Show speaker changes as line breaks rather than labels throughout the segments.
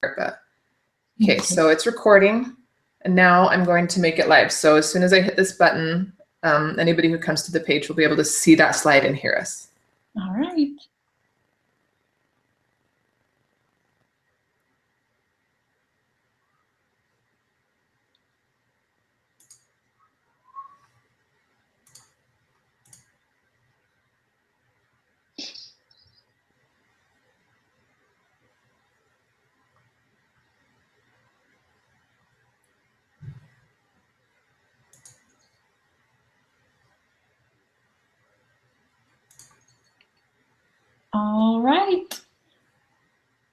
Okay, so it's recording, and now I'm going to make it live. So as soon as I hit this button, anybody who comes to the page will be able to see that slide and hear us.
All right. All right.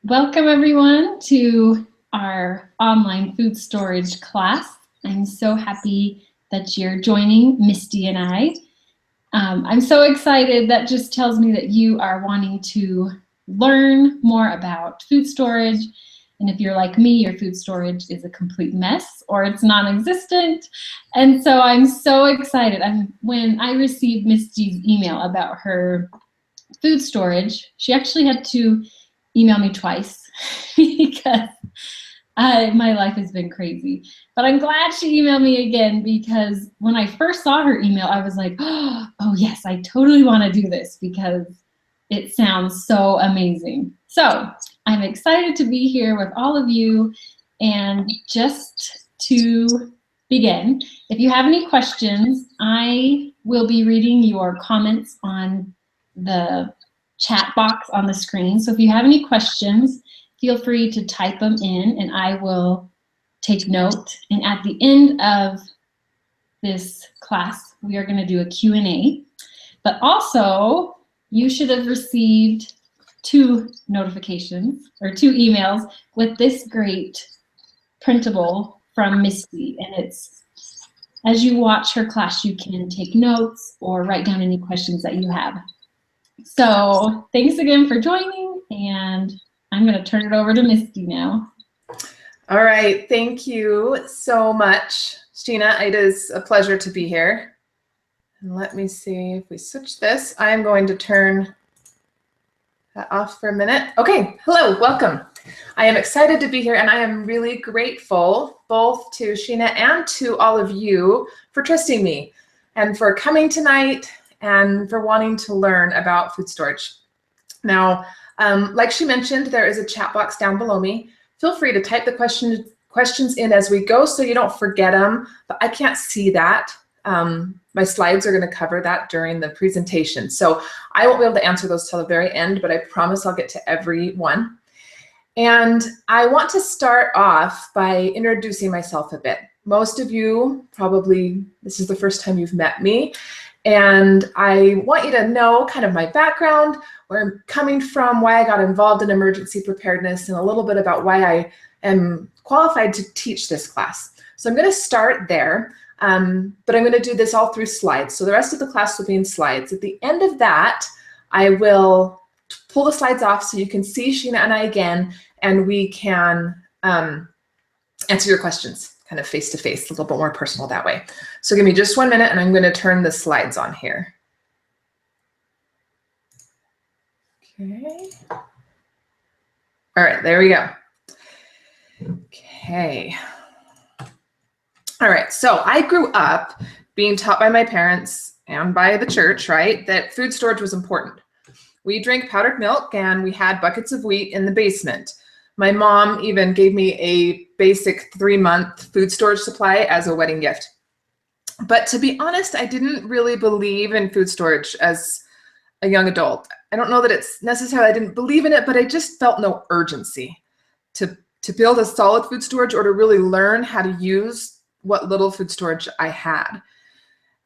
Welcome everyone to our online food storage class. I'm so happy that you're joining Misty and I. I'm so excited. That just tells me that you are wanting to learn more about food storage. And if you're like me, your food storage is a complete mess or it's non-existent. And so I'm so excited. When I received Misty's email about her food storage, she actually had to email me twice because my life has been crazy. But I'm glad she emailed me again, because when I first saw her email, I was like, oh yes, I totally want to do this because it sounds so amazing. So I'm excited to be here with all of you. And just to begin, if you have any questions, I will be reading your comments on the chat box on the screen. So if you have any questions, feel free to type them in and I will take note. And at the end of this class, we are going to do a Q&A. But also, you should have received 2 notifications or 2 emails with this great printable from Misty. And it's, as you watch her class, you can take notes or write down any questions that you have. So thanks again for joining, and I'm going to turn it over to Misty now.
All right, thank you so much, Sheena. It is a pleasure to be here. And let me see if we switch this. I am going to turn that off for a minute. Okay, hello, welcome. I am excited to be here, and I am really grateful both to Sheena and to all of you for trusting me and for coming tonight and for wanting to learn about food storage. Now, like she mentioned, there is a chat box down below me. Feel free to type the questions in as we go so you don't forget them, but I can't see that. My slides are going to cover that during the presentation. So I won't be able to answer those till the very end, but I promise I'll get to every one. And I want to start off by introducing myself a bit. Most of you probably, this is the first time you've met me. And I want you to know kind of my background, where I'm coming from, why I got involved in emergency preparedness, and a little bit about why I am qualified to teach this class. So I'm going to start there, but I'm going to do this all through slides. So the rest of the class will be in slides. At the end of that, I will pull the slides off so you can see Sheena and I again, and we can answer your questions kind of face to face, a little bit more personal that way. So give me just 1 minute and I'm going to turn the slides on here. Okay. All right, there we go. Okay. All right, so I grew up being taught by my parents and by the church, right, that food storage was important. We drank powdered milk and we had buckets of wheat in the basement. My mom even gave me a basic 3-month food storage supply as a wedding gift. But to be honest, I didn't really believe in food storage as a young adult. I don't know that it's necessarily I didn't believe in it, but I just felt no urgency to build a solid food storage or to really learn how to use what little food storage I had.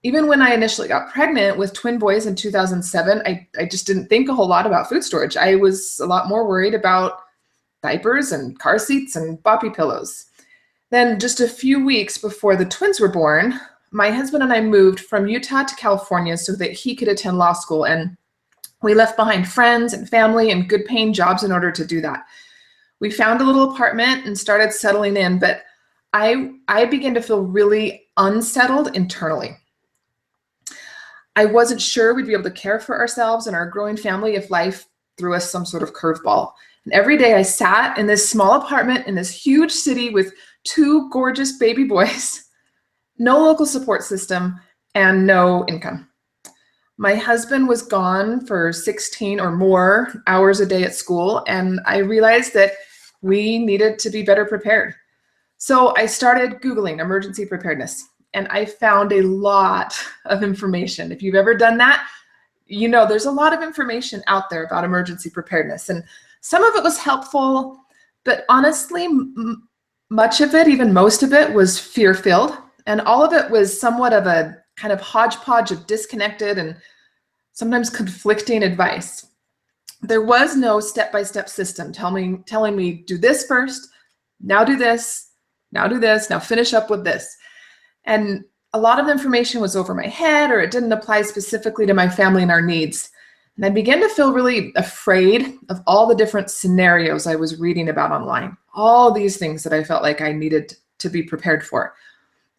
Even when I initially got pregnant with twin boys in 2007, I just didn't think a whole lot about food storage. I was a lot more worried about diapers and car seats and boppy pillows. Then just a few weeks before the twins were born, my husband and I moved from Utah to California so that he could attend law school, and we left behind friends and family and good paying jobs in order to do that. We found a little apartment and started settling in, but I began to feel really unsettled internally. I wasn't sure we'd be able to care for ourselves and our growing family if life threw us some sort of curveball. And every day I sat in this small apartment in this huge city with two gorgeous baby boys, no local support system, and no income. My husband was gone for 16 or more hours a day at school, and I realized that we needed to be better prepared. So I started Googling emergency preparedness, and I found a lot of information. If you've ever done that, you know there's a lot of information out there about emergency preparedness, and some of it was helpful, but honestly, much of it, even most of it, was fear-filled, and all of it was somewhat of a kind of hodgepodge of disconnected and sometimes conflicting advice. There was no step-by-step system telling me, do this first, now do this, now do this, now finish up with this. And a lot of information was over my head, or it didn't apply specifically to my family and our needs. And I began to feel really afraid of all the different scenarios I was reading about online, all these things that I felt like I needed to be prepared for.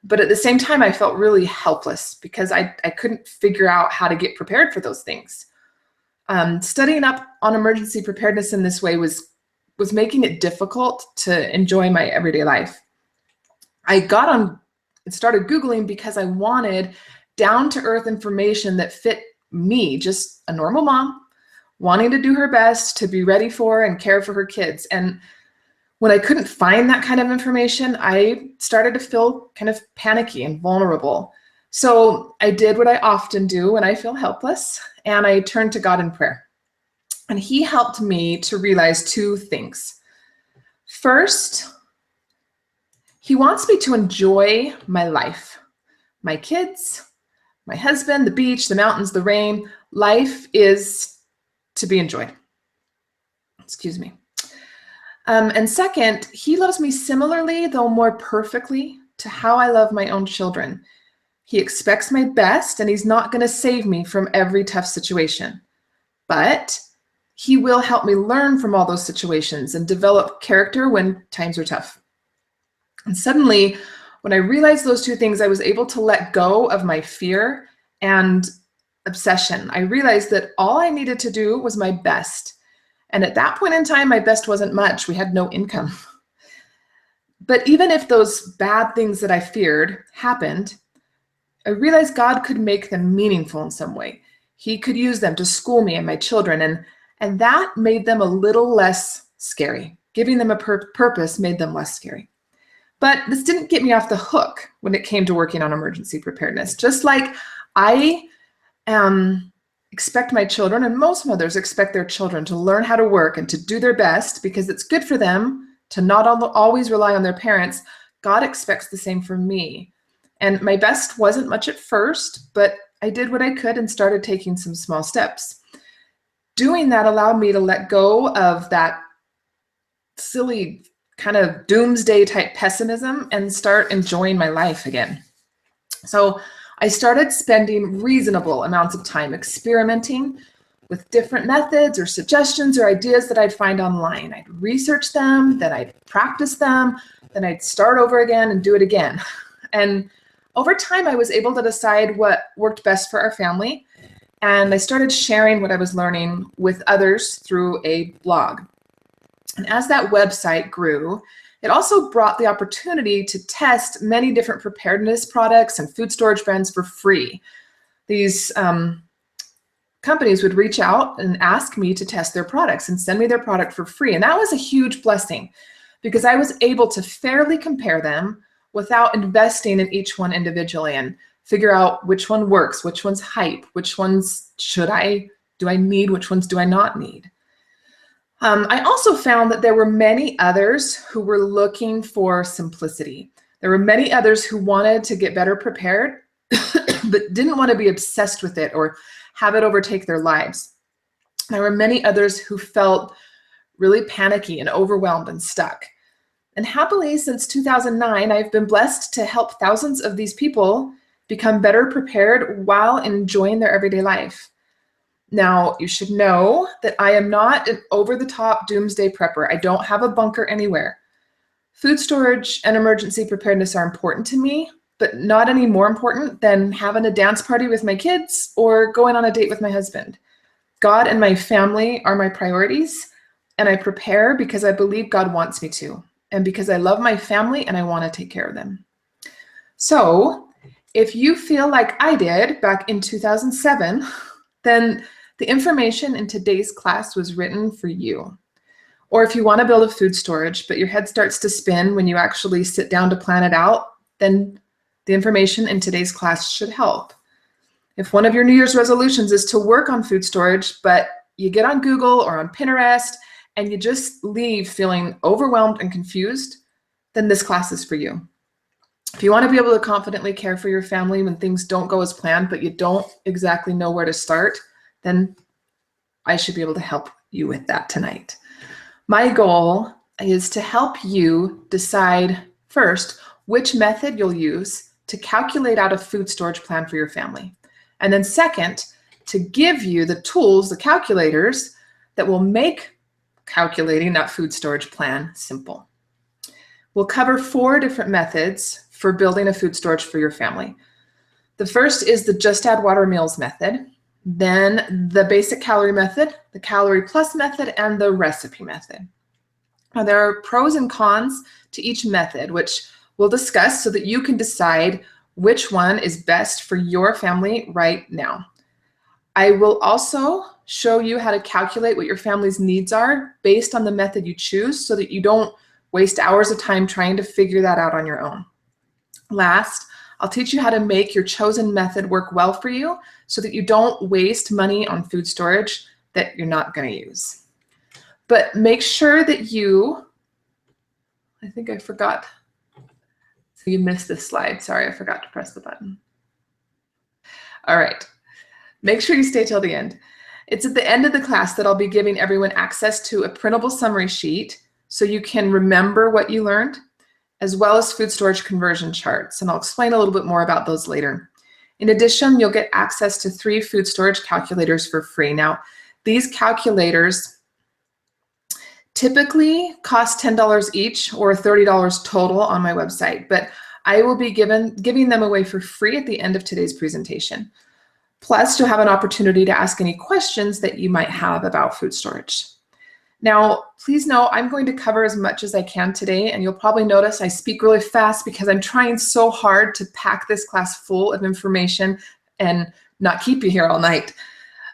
But at the same time, I felt really helpless because I couldn't figure out how to get prepared for those things. Studying up on emergency preparedness in this way was making it difficult to enjoy my everyday life. I got on and started Googling because I wanted down-to-earth information that fit me, just a normal mom, wanting to do her best to be ready for and care for her kids. And when I couldn't find that kind of information, I started to feel kind of panicky and vulnerable. So I did what I often do when I feel helpless, and I turned to God in prayer. And He helped me to realize two things. First, He wants me to enjoy my life, my kids, my husband, the beach, the mountains, the rain. Life is to be enjoyed. Excuse me. And second, He loves me similarly, though more perfectly, to how I love my own children. He expects my best, and He's not going to save me from every tough situation. But He will help me learn from all those situations and develop character when times are tough. And suddenly, when I realized those two things, I was able to let go of my fear and obsession. I realized that all I needed to do was my best. And at that point in time, my best wasn't much. We had no income. But even if those bad things that I feared happened, I realized God could make them meaningful in some way. He could use them to school me and my children, and that made them a little less scary. Giving them a purpose made them less scary. But this didn't get me off the hook when it came to working on emergency preparedness. Just like I expect my children, and most mothers expect their children, to learn how to work and to do their best because it's good for them to not always rely on their parents, God expects the same from me. And my best wasn't much at first, but I did what I could and started taking some small steps. Doing that allowed me to let go of that silly kind of doomsday type pessimism and start enjoying my life again. So I started spending reasonable amounts of time experimenting with different methods or suggestions or ideas that I'd find online. I'd research them, then I'd practice them, then I'd start over again and do it again. And over time, I was able to decide what worked best for our family. And I started sharing what I was learning with others through a blog. And as that website grew, it also brought the opportunity to test many different preparedness products and food storage brands for free. These companies would reach out and ask me to test their products and send me their product for free. And that was a huge blessing because I was able to fairly compare them without investing in each one individually and figure out which one works, which one's hype, which ones do I need, which ones do I not need. I also found that there were many others who were looking for simplicity. There were many others who wanted to get better prepared, but didn't want to be obsessed with it or have it overtake their lives. There were many others who felt really panicky and overwhelmed and stuck. And happily, since 2009, I've been blessed to help thousands of these people become better prepared while enjoying their everyday life. Now, you should know that I am not an over-the-top doomsday prepper. I don't have a bunker anywhere. Food storage and emergency preparedness are important to me, but not any more important than having a dance party with my kids or going on a date with my husband. God and my family are my priorities, and I prepare because I believe God wants me to, and because I love my family and I want to take care of them. So if you feel like I did back in 2007, then the information in today's class was written for you. Or if you want to build a food storage, but your head starts to spin when you actually sit down to plan it out, then the information in today's class should help. If one of your New Year's resolutions is to work on food storage, but you get on Google or on Pinterest and you just leave feeling overwhelmed and confused, then this class is for you. If you want to be able to confidently care for your family when things don't go as planned, but you don't exactly know where to start, then I should be able to help you with that tonight. My goal is to help you decide first which method you'll use to calculate out a food storage plan for your family. And then second, to give you the tools, the calculators, that will make calculating that food storage plan simple. We'll cover 4 different methods for building a food storage for your family. The first is the just add water meals method, then the basic calorie method, the calorie plus method, and the recipe method. Now, there are pros and cons to each method, which we'll discuss so that you can decide which one is best for your family right now. I will also show you how to calculate what your family's needs are based on the method you choose so that you don't waste hours of time trying to figure that out on your own. Last, I'll teach you how to make your chosen method work well for you so that you don't waste money on food storage that you're not going to use. But make sure that I think I forgot. So you missed this slide. Sorry, I forgot to press the button. All right. Make sure you stay till the end. It's at the end of the class that I'll be giving everyone access to a printable summary sheet so you can remember what you learned, as well as food storage conversion charts. And I'll explain a little bit more about those later. In addition, you'll get access to 3 food storage calculators for free. Now, these calculators typically cost $10 each or $30 total on my website, but I will be giving them away for free at the end of today's presentation. Plus, you'll have an opportunity to ask any questions that you might have about food storage. Now, please know I'm going to cover as much as I can today, and you'll probably notice I speak really fast because I'm trying so hard to pack this class full of information and not keep you here all night.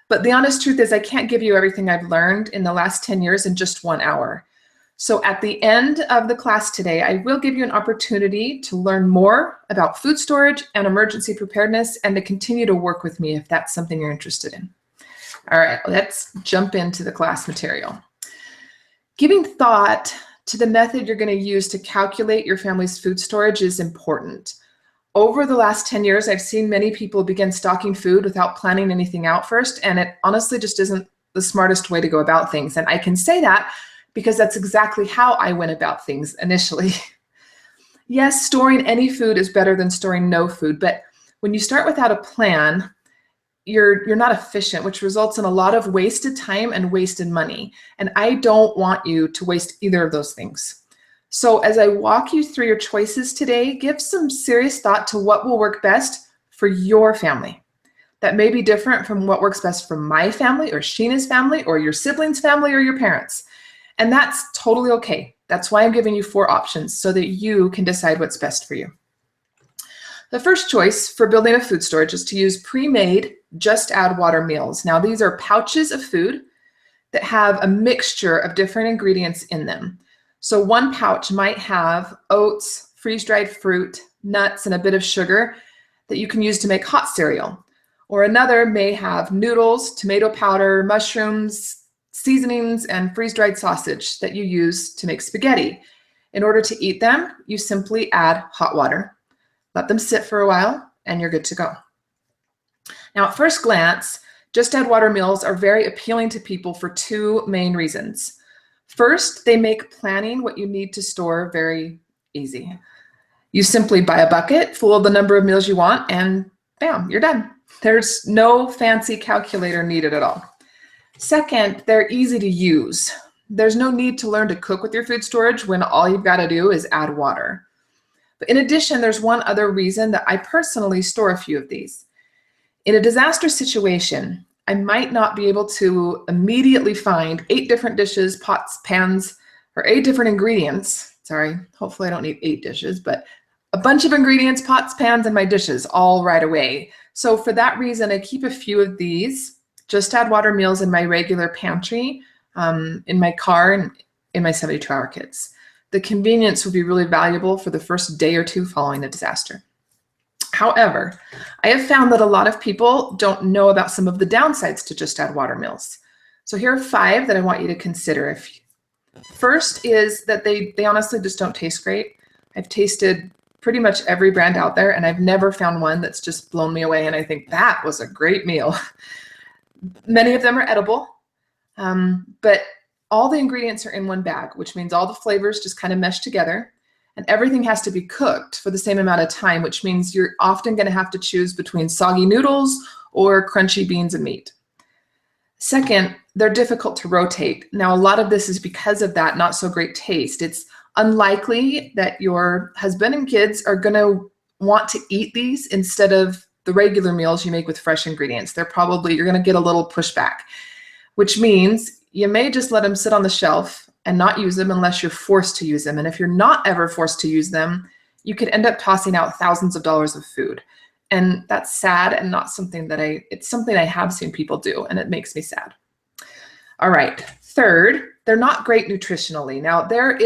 But the honest truth is I can't give you everything I've learned in the last 10 years in just 1 hour. So at the end of the class today, I will give you an opportunity to learn more about food storage and emergency preparedness and to continue to work with me if that's something you're interested in. All right, let's jump into the class material. Giving thought to the method you're going to use to calculate your family's food storage is important. Over the last 10 years, I've seen many people begin stocking food without planning anything out first, and it honestly just isn't the smartest way to go about things. And I can say that because that's exactly how I went about things initially. Yes, storing any food is better than storing no food, but when you start without a plan, you're not efficient, which results in a lot of wasted time and wasted money. And I don't want you to waste either of those things. So as I walk you through your choices today, give some serious thought to what will work best for your family. That may be different from what works best for my family or Sheena's family or your siblings' family or your parents. And that's totally okay. That's why I'm giving you 4 options so that you can decide what's best for you. The first choice for building a food storage is to use pre-made just add water meals. Now, these are pouches of food that have a mixture of different ingredients in them. So one pouch might have oats, freeze-dried fruit, nuts, and a bit of sugar that you can use to make hot cereal. Or another may have noodles, tomato powder, mushrooms, seasonings, and freeze-dried sausage that you use to make spaghetti. In order to eat them, you simply add hot water, let them sit for a while, and you're good to go. Now, at first glance, just add water meals are very appealing to people for 2 main reasons. First, they make planning what you need to store very easy. You simply buy a bucket full of the number of meals you want, and bam, you're done. There's no fancy calculator needed at all. Second, they're easy to use. There's no need to learn to cook with your food storage when all you've got to do is add water. But in addition, there's one other reason that I personally store a few of these. In a disaster situation, I might not be able to immediately find 8 different dishes, pots, pans, or 8 different ingredients. Sorry, hopefully I don't need 8 dishes, but a bunch of ingredients, pots, pans, and my dishes all right away. So for that reason, I keep a few of these Just Add Water meals in my regular pantry, in my car, and in my 72-hour kits. The convenience will be really valuable for the first day or two following a disaster. However, I have found that a lot of people don't know about some of the downsides to Just Add Water meals. So here are 5 that I want you to consider. First is that they honestly just don't taste great. I've tasted pretty much every brand out there, and I've never found one that's just blown me away and I think that was a great meal. Many of them are edible, but all the ingredients are in one bag, which means all the flavors just kind of mesh together, and everything has to be cooked for the same amount of time, which means you're often going to have to choose between soggy noodles or crunchy beans and meat. Second, they're difficult to rotate. Now, a lot of this is because of that not so great taste. It's unlikely that your husband and kids are going to want to eat these instead of the regular meals you make with fresh ingredients. You're going to get a little pushback, which means you may just let them sit on the shelf and not use them unless you're forced to use them. And if you're not ever forced to use them, you could end up tossing out thousands of dollars of food. And that's sad and not something that it's something I have seen people do, and it makes me sad. All right. Third, they're not great nutritionally. Now, there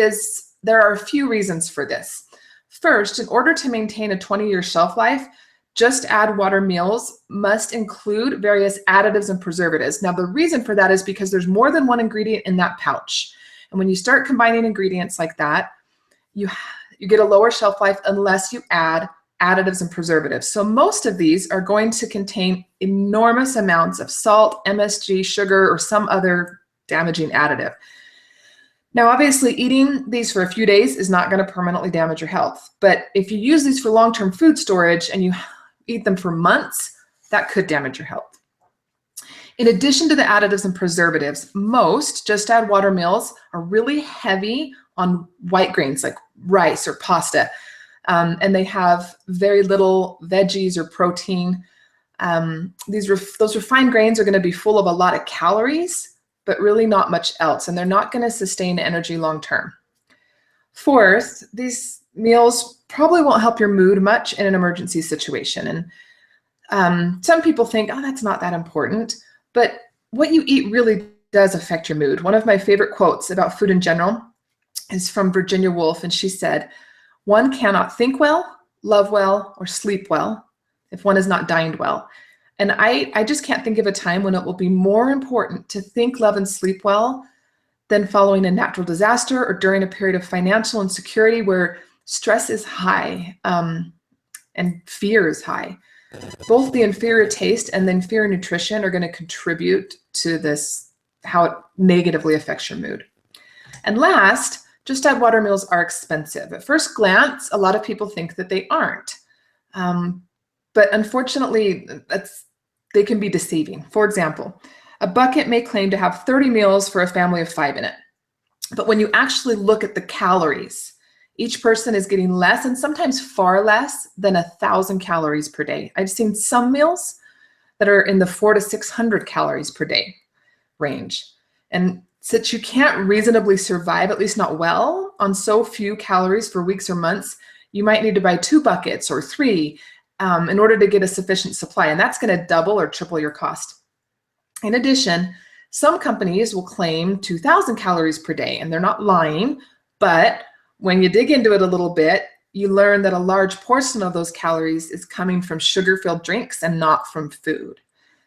are a few reasons for this. First, in order to maintain a 20-year shelf life, Just Add Water meals must include various additives and preservatives. Now, the reason for that is because there's more than one ingredient in that pouch. And when you start combining ingredients like that, you get a lower shelf life unless you add additives and preservatives. So most of these are going to contain enormous amounts of salt, MSG, sugar, or some other damaging additive. Now, obviously, eating these for a few days is not going to permanently damage your health. But if you use these for long-term food storage and you eat them for months, that could damage your health. In addition to the additives and preservatives, most Just Add Water meals are really heavy on white grains like rice or pasta. And they have very little veggies or protein. Those refined grains are going to be full of a lot of calories, but really not much else, and they're not going to sustain energy long term. Fourth, these meals probably won't help your mood much in an emergency situation. And some people think, oh, that's not that important, but what you eat really does affect your mood. One of my favorite quotes about food in general is from Virginia Woolf, and she said, "One cannot think well, love well, or sleep well if one has not dined well." And I just can't think of a time when it will be more important to think, love, and sleep well than following a natural disaster or during a period of financial insecurity where stress is high and fear is high. Both the inferior taste and the inferior nutrition are going to contribute to this, how it negatively affects your mood. And last, Just Add Water meals are expensive. At first glance, a lot of people think that they aren't. But unfortunately, they can be deceiving. For example, a bucket may claim to have 30 meals for a family of 5 in it. But when you actually look at the calories, each person is getting less, and sometimes far less, than 1,000 calories per day. I've seen some meals that are in the 400 to 600 calories per day range. And since you can't reasonably survive, at least not well, on so few calories for weeks or months, you might need to buy 2 buckets or 3 in order to get a sufficient supply, and that's going to double or triple your cost. In addition, some companies will claim 2,000 calories per day, and they're not lying, but when you dig into it a little bit, you learn that a large portion of those calories is coming from sugar-filled drinks and not from food.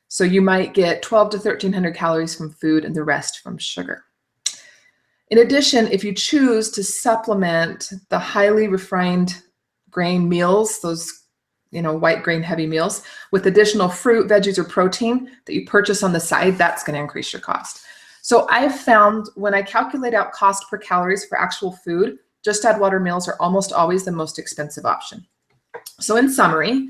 So you might get 1,200 to 1,300 calories from food and the rest from sugar. In addition, if you choose to supplement the highly refined grain meals, those white grain heavy meals, with additional fruit, veggies, or protein that you purchase on the side, that's going to increase your cost. So I've found when I calculate out cost per calories for actual food, Just Add Water meals are almost always the most expensive option. So in summary,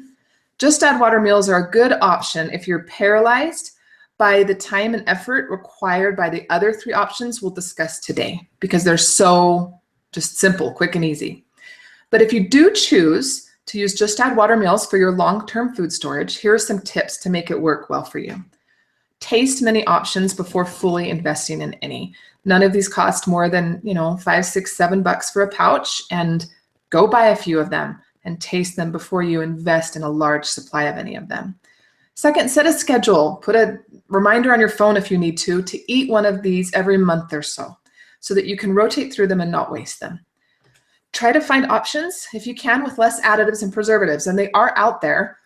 Just Add Water meals are a good option if you're paralyzed by the time and effort required by the other 3 options we'll discuss today, because they're so just simple, quick, and easy. But if you do choose to use Just Add Water meals for your long-term food storage, here are some tips to make it work well for you. taste many options before fully investing in any. None of these cost more than, $5, $6, $7 for a pouch, and go buy a few of them and taste them before you invest in a large supply of any of them. Second, set a schedule. Put a reminder on your phone if you need to eat one of these every month or so that you can rotate through them and not waste them. Try to find options, if you can, with less additives and preservatives, and they are out there.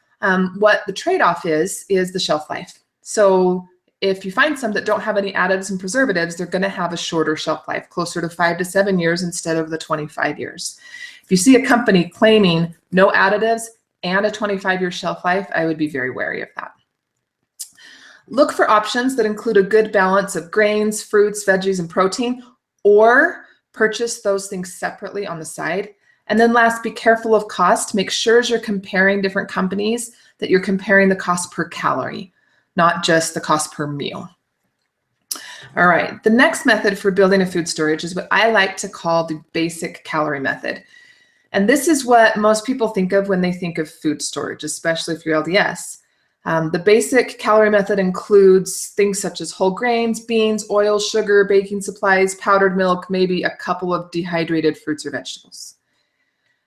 What the trade-off is the shelf life. So if you find some that don't have any additives and preservatives, they're going to have a shorter shelf life, closer to 5 to 7 years instead of the 25 years. If you see a company claiming no additives and a 25-year shelf life, I would be very wary of that. Look for options that include a good balance of grains, fruits, veggies, and protein, or purchase those things separately on the side. And then last, be careful of cost. Make sure as you're comparing different companies that you're comparing the cost per calorie, not just the cost per meal. All right, the next method for building a food storage is what I like to call the basic calorie method. And this is what most people think of when they think of food storage, especially if you're LDS. The basic calorie method includes things such as whole grains, beans, oil, sugar, baking supplies, powdered milk, maybe a couple of dehydrated fruits or vegetables.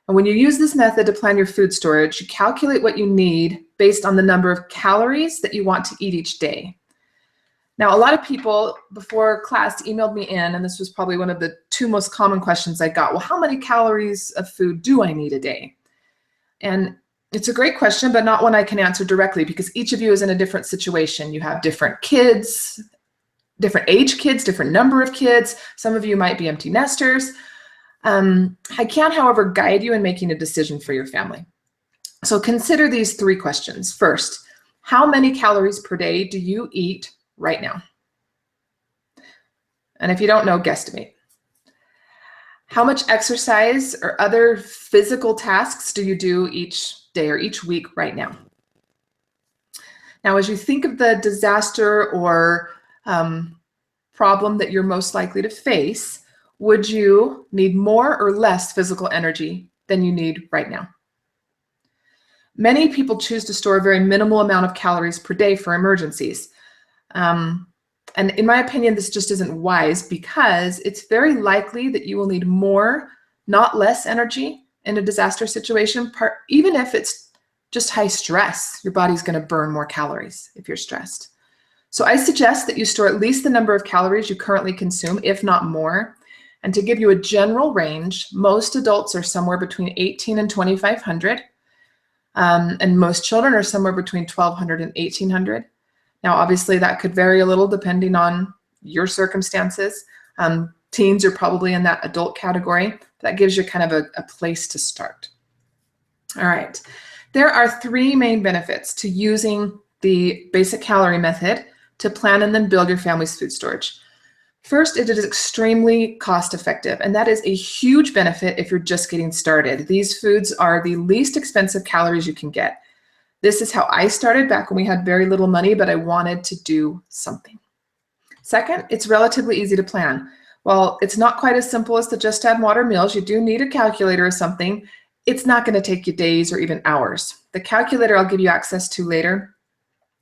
And when you use this method to plan your food storage, you calculate what you need based on the number of calories that you want to eat each day. Now, a lot of people before class emailed me in, and this was probably one of the 2 most common questions I got. Well, how many calories of food do I need a day? And it's a great question, but not one I can answer directly because each of you is in a different situation. You have different kids, different age kids, different number of kids. Some of you might be empty nesters. I can, however, guide you in making a decision for your family. So consider these 3 questions. First, how many calories per day do you eat right now? And if you don't know, guesstimate. How much exercise or other physical tasks do you do each day or each week right now? Now, as you think of the disaster or problem that you're most likely to face, would you need more or less physical energy than you need right now? Many people choose to store a very minimal amount of calories per day for emergencies. And in my opinion, this just isn't wise because it's very likely that you will need more, not less energy in a disaster situation, even if it's just high stress. Your body's going to burn more calories if you're stressed. So I suggest that you store at least the number of calories you currently consume, if not more. And to give you a general range, most adults are somewhere between 18 and 2,500. And most children are somewhere between 1,200 and 1,800. Now, obviously, that could vary a little depending on your circumstances. Teens are probably in that adult category. That gives you kind of a place to start. All right. There are 3 main benefits to using the basic calorie method to plan and then build your family's food storage. First, it is extremely cost effective, and that is a huge benefit if you're just getting started. These foods are the least expensive calories you can get. This is how I started back when we had very little money, but I wanted to do something. Second, it's relatively easy to plan. While it's not quite as simple as the just add water meals, you do need a calculator or something. It's not going to take you days or even hours. The calculator I'll give you access to later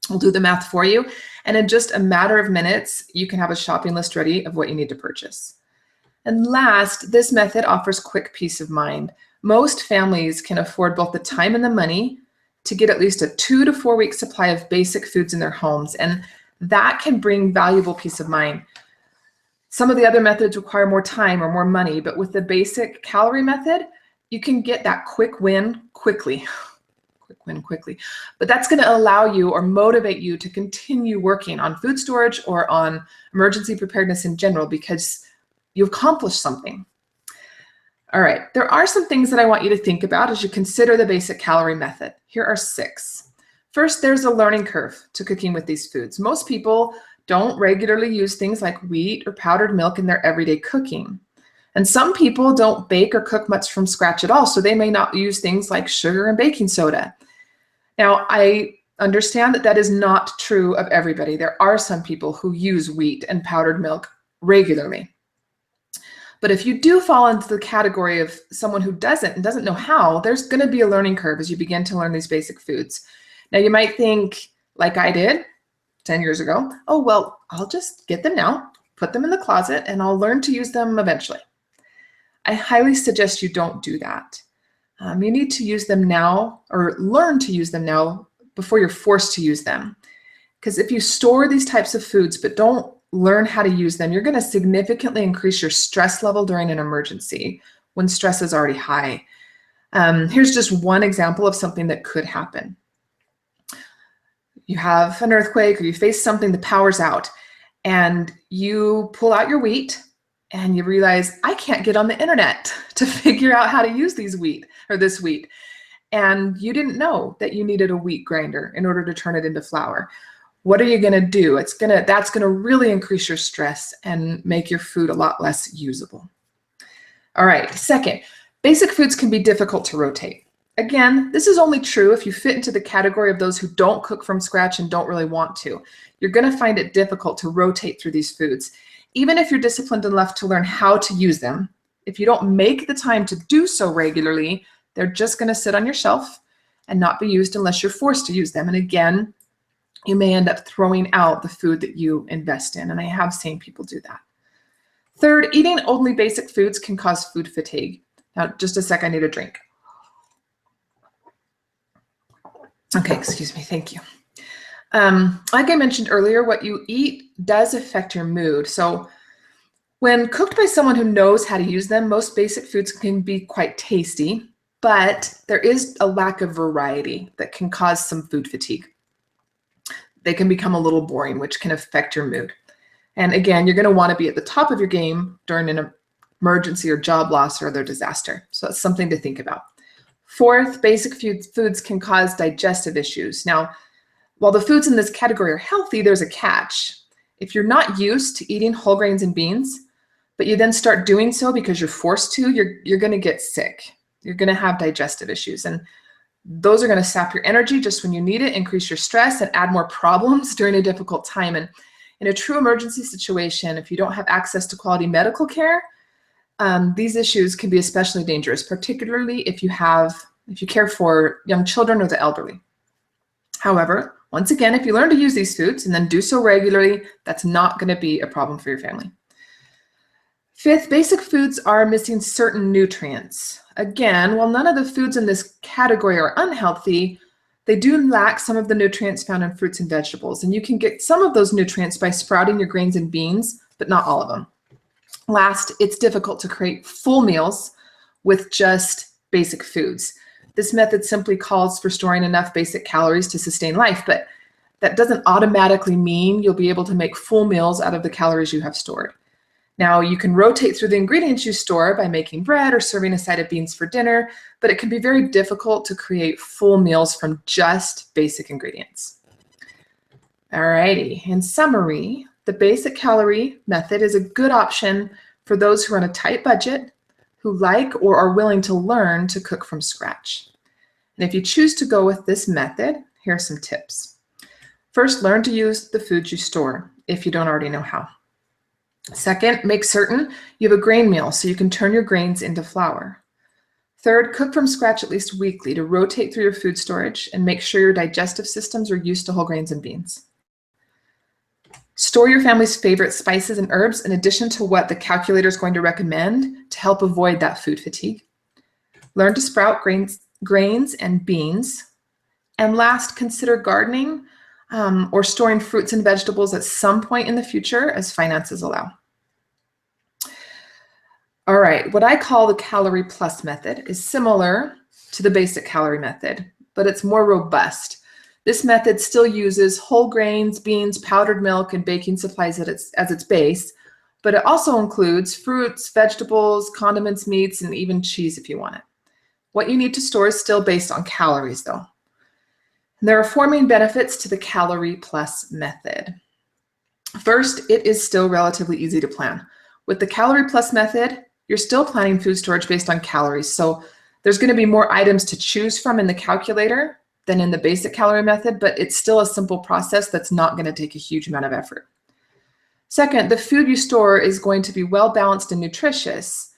will do the math for you. And in just a matter of minutes, you can have a shopping list ready of what you need to purchase. And last, this method offers quick peace of mind. Most families can afford both the time and the money to get at least a 2 to 4 week supply of basic foods in their homes. And that can bring valuable peace of mind. Some of the other methods require more time or more money, but with the basic calorie method, you can get that quick win quickly. Quickly. But that's going to allow you or motivate you to continue working on food storage or on emergency preparedness in general because you accomplished something. All right, there are some things that I want you to think about as you consider the basic calorie method. Here are 6. First, there's a learning curve to cooking with these foods. Most people don't regularly use things like wheat or powdered milk in their everyday cooking. And some people don't bake or cook much from scratch at all, so they may not use things like sugar and baking soda. Now, I understand that that is not true of everybody. There are some people who use wheat and powdered milk regularly. But if you do fall into the category of someone who doesn't know how, there's going to be a learning curve as you begin to learn these basic foods. Now, you might think, like I did, 10 years ago. Oh, well, I'll just get them now, put them in the closet, and I'll learn to use them eventually. I highly suggest you don't do that. You need to use them now, or learn to use them now before you're forced to use them. Because if you store these types of foods but don't learn how to use them, you're going to significantly increase your stress level during an emergency when stress is already high. Here's just one example of something that could happen. You have an earthquake or you face something, the power's out, and you pull out your wheat and you realize, I can't get on the internet to figure out how to use this wheat. And you didn't know that you needed a wheat grinder in order to turn it into flour. What are you going to do? That's going to really increase your stress and make your food a lot less usable. All right, second, basic foods can be difficult to rotate. Again, this is only true if you fit into the category of those who don't cook from scratch and don't really want to. You're going to find it difficult to rotate through these foods. Even if you're disciplined enough to learn how to use them, if you don't make the time to do so regularly, they're just going to sit on your shelf and not be used unless you're forced to use them. And again, you may end up throwing out the food that you invest in, and I have seen people do that. Third, eating only basic foods can cause food fatigue. Now, just a sec, I need a drink. Okay, excuse me, thank you. Like I mentioned earlier, what you eat does affect your mood. So when cooked by someone who knows how to use them, most basic foods can be quite tasty, but there is a lack of variety that can cause some food fatigue. They can become a little boring, which can affect your mood. And again, you're going to want to be at the top of your game during an emergency or job loss or other disaster. So it's something to think about. Fourth, basic foods can cause digestive issues. Now, while the foods in this category are healthy, there's a catch. If you're not used to eating whole grains and beans, but you then start doing so because you're forced to, you're going to get sick. You're going to have digestive issues. And those are going to sap your energy just when you need it, increase your stress, and add more problems during a difficult time. And in a true emergency situation, if you don't have access to quality medical care, these issues can be especially dangerous, particularly if you care for young children or the elderly. However, once again, if you learn to use these foods and then do so regularly, that's not going to be a problem for your family. Fifth, basic foods are missing certain nutrients. Again, while none of the foods in this category are unhealthy, they do lack some of the nutrients found in fruits and vegetables. And you can get some of those nutrients by sprouting your grains and beans, but not all of them. Last, it's difficult to create full meals with just basic foods. This method simply calls for storing enough basic calories to sustain life, but that doesn't automatically mean you'll be able to make full meals out of the calories you have stored. Now, you can rotate through the ingredients you store by making bread or serving a side of beans for dinner, but it can be very difficult to create full meals from just basic ingredients. Alrighty, in summary, the basic calorie method is a good option for those who are on a tight budget, who like or are willing to learn to cook from scratch. And if you choose to go with this method, here are some tips. First, learn to use the foods you store if you don't already know how. Second, make certain you have a grain meal so you can turn your grains into flour. Third, cook from scratch at least weekly to rotate through your food storage and make sure your digestive systems are used to whole grains and beans. Store your family's favorite spices and herbs in addition to what the calculator is going to recommend to help avoid that food fatigue. Learn to sprout grains and beans. And last, consider gardening or storing fruits and vegetables at some point in the future as finances allow. All right, what I call the calorie plus method is similar to the basic calorie method, but it's more robust. This method still uses whole grains, beans, powdered milk, and baking supplies as its base, but it also includes fruits, vegetables, condiments, meats, and even cheese if you want it. What you need to store is still based on calories, though. And there are four main benefits to the calorie plus method. First, it is still relatively easy to plan. With the calorie plus method, you're still planning food storage based on calories, so there's going to be more items to choose from in the calculator than in the basic calorie method, but it's still a simple process that's not going to take a huge amount of effort. Second, the food you store is going to be well balanced and nutritious.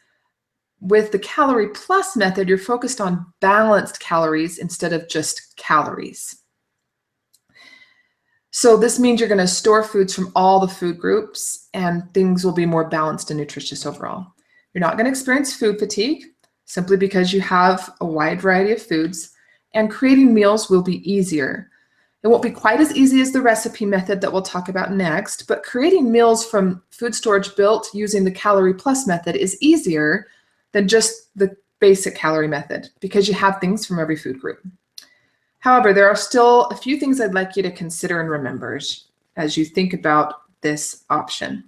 With the calorie plus method, you're focused on balanced calories instead of just calories. So this means you're going to store foods from all the food groups and things will be more balanced and nutritious overall. You're not going to experience food fatigue simply because you have a wide variety of foods, and creating meals will be easier. It won't be quite as easy as the recipe method that we'll talk about next, but creating meals from food storage built using the Calorie Plus method is easier than just the basic calorie method because you have things from every food group. However, there are still a few things I'd like you to consider and remember as you think about this option.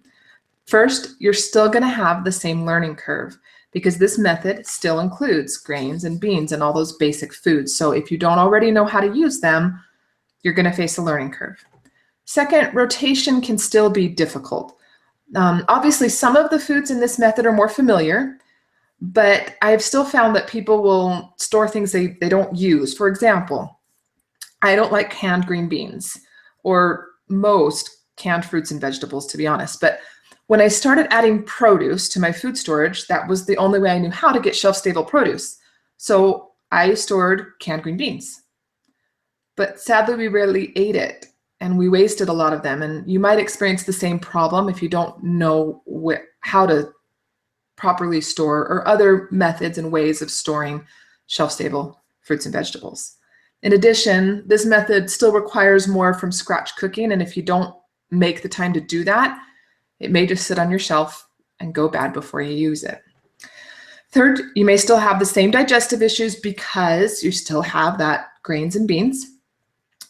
First, you're still going to have the same learning curve because this method still includes grains and beans and all those basic foods. So if you don't already know how to use them, you're going to face a learning curve. Second, rotation can still be difficult. Obviously, some of the foods in this method are more familiar, but I've still found that people will store things they don't use. For example, I don't like canned green beans or most canned fruits and vegetables, to be honest. But when I started adding produce to my food storage, that was the only way I knew how to get shelf-stable produce. So I stored canned green beans. But sadly, we rarely ate it and we wasted a lot of them. And you might experience the same problem if you don't know how to properly store or other methods and ways of storing shelf-stable fruits and vegetables. In addition, this method still requires more from scratch cooking. And if you don't make the time to do that, it may just sit on your shelf and go bad before you use it. Third, you may still have the same digestive issues because you still have that grains and beans.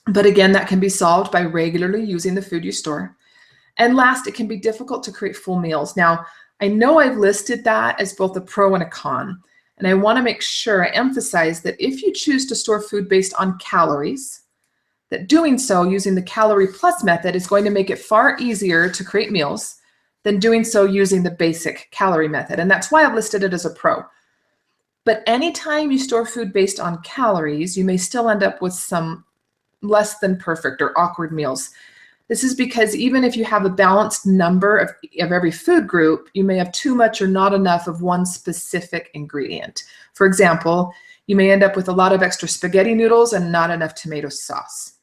But again, that can be solved by regularly using the food you store. And last, it can be difficult to create full meals. Now, I know I've listed that as both a pro and a con, and I want to make sure I emphasize that if you choose to store food based on calories, that doing so using the Calorie Plus method is going to make it far easier to create meals than doing so using the basic calorie method. And that's why I've listed it as a pro. But anytime you store food based on calories, you may still end up with some less than perfect or awkward meals. This is because even if you have a balanced number of every food group, you may have too much or not enough of one specific ingredient. For example, you may end up with a lot of extra spaghetti noodles and not enough tomato sauce.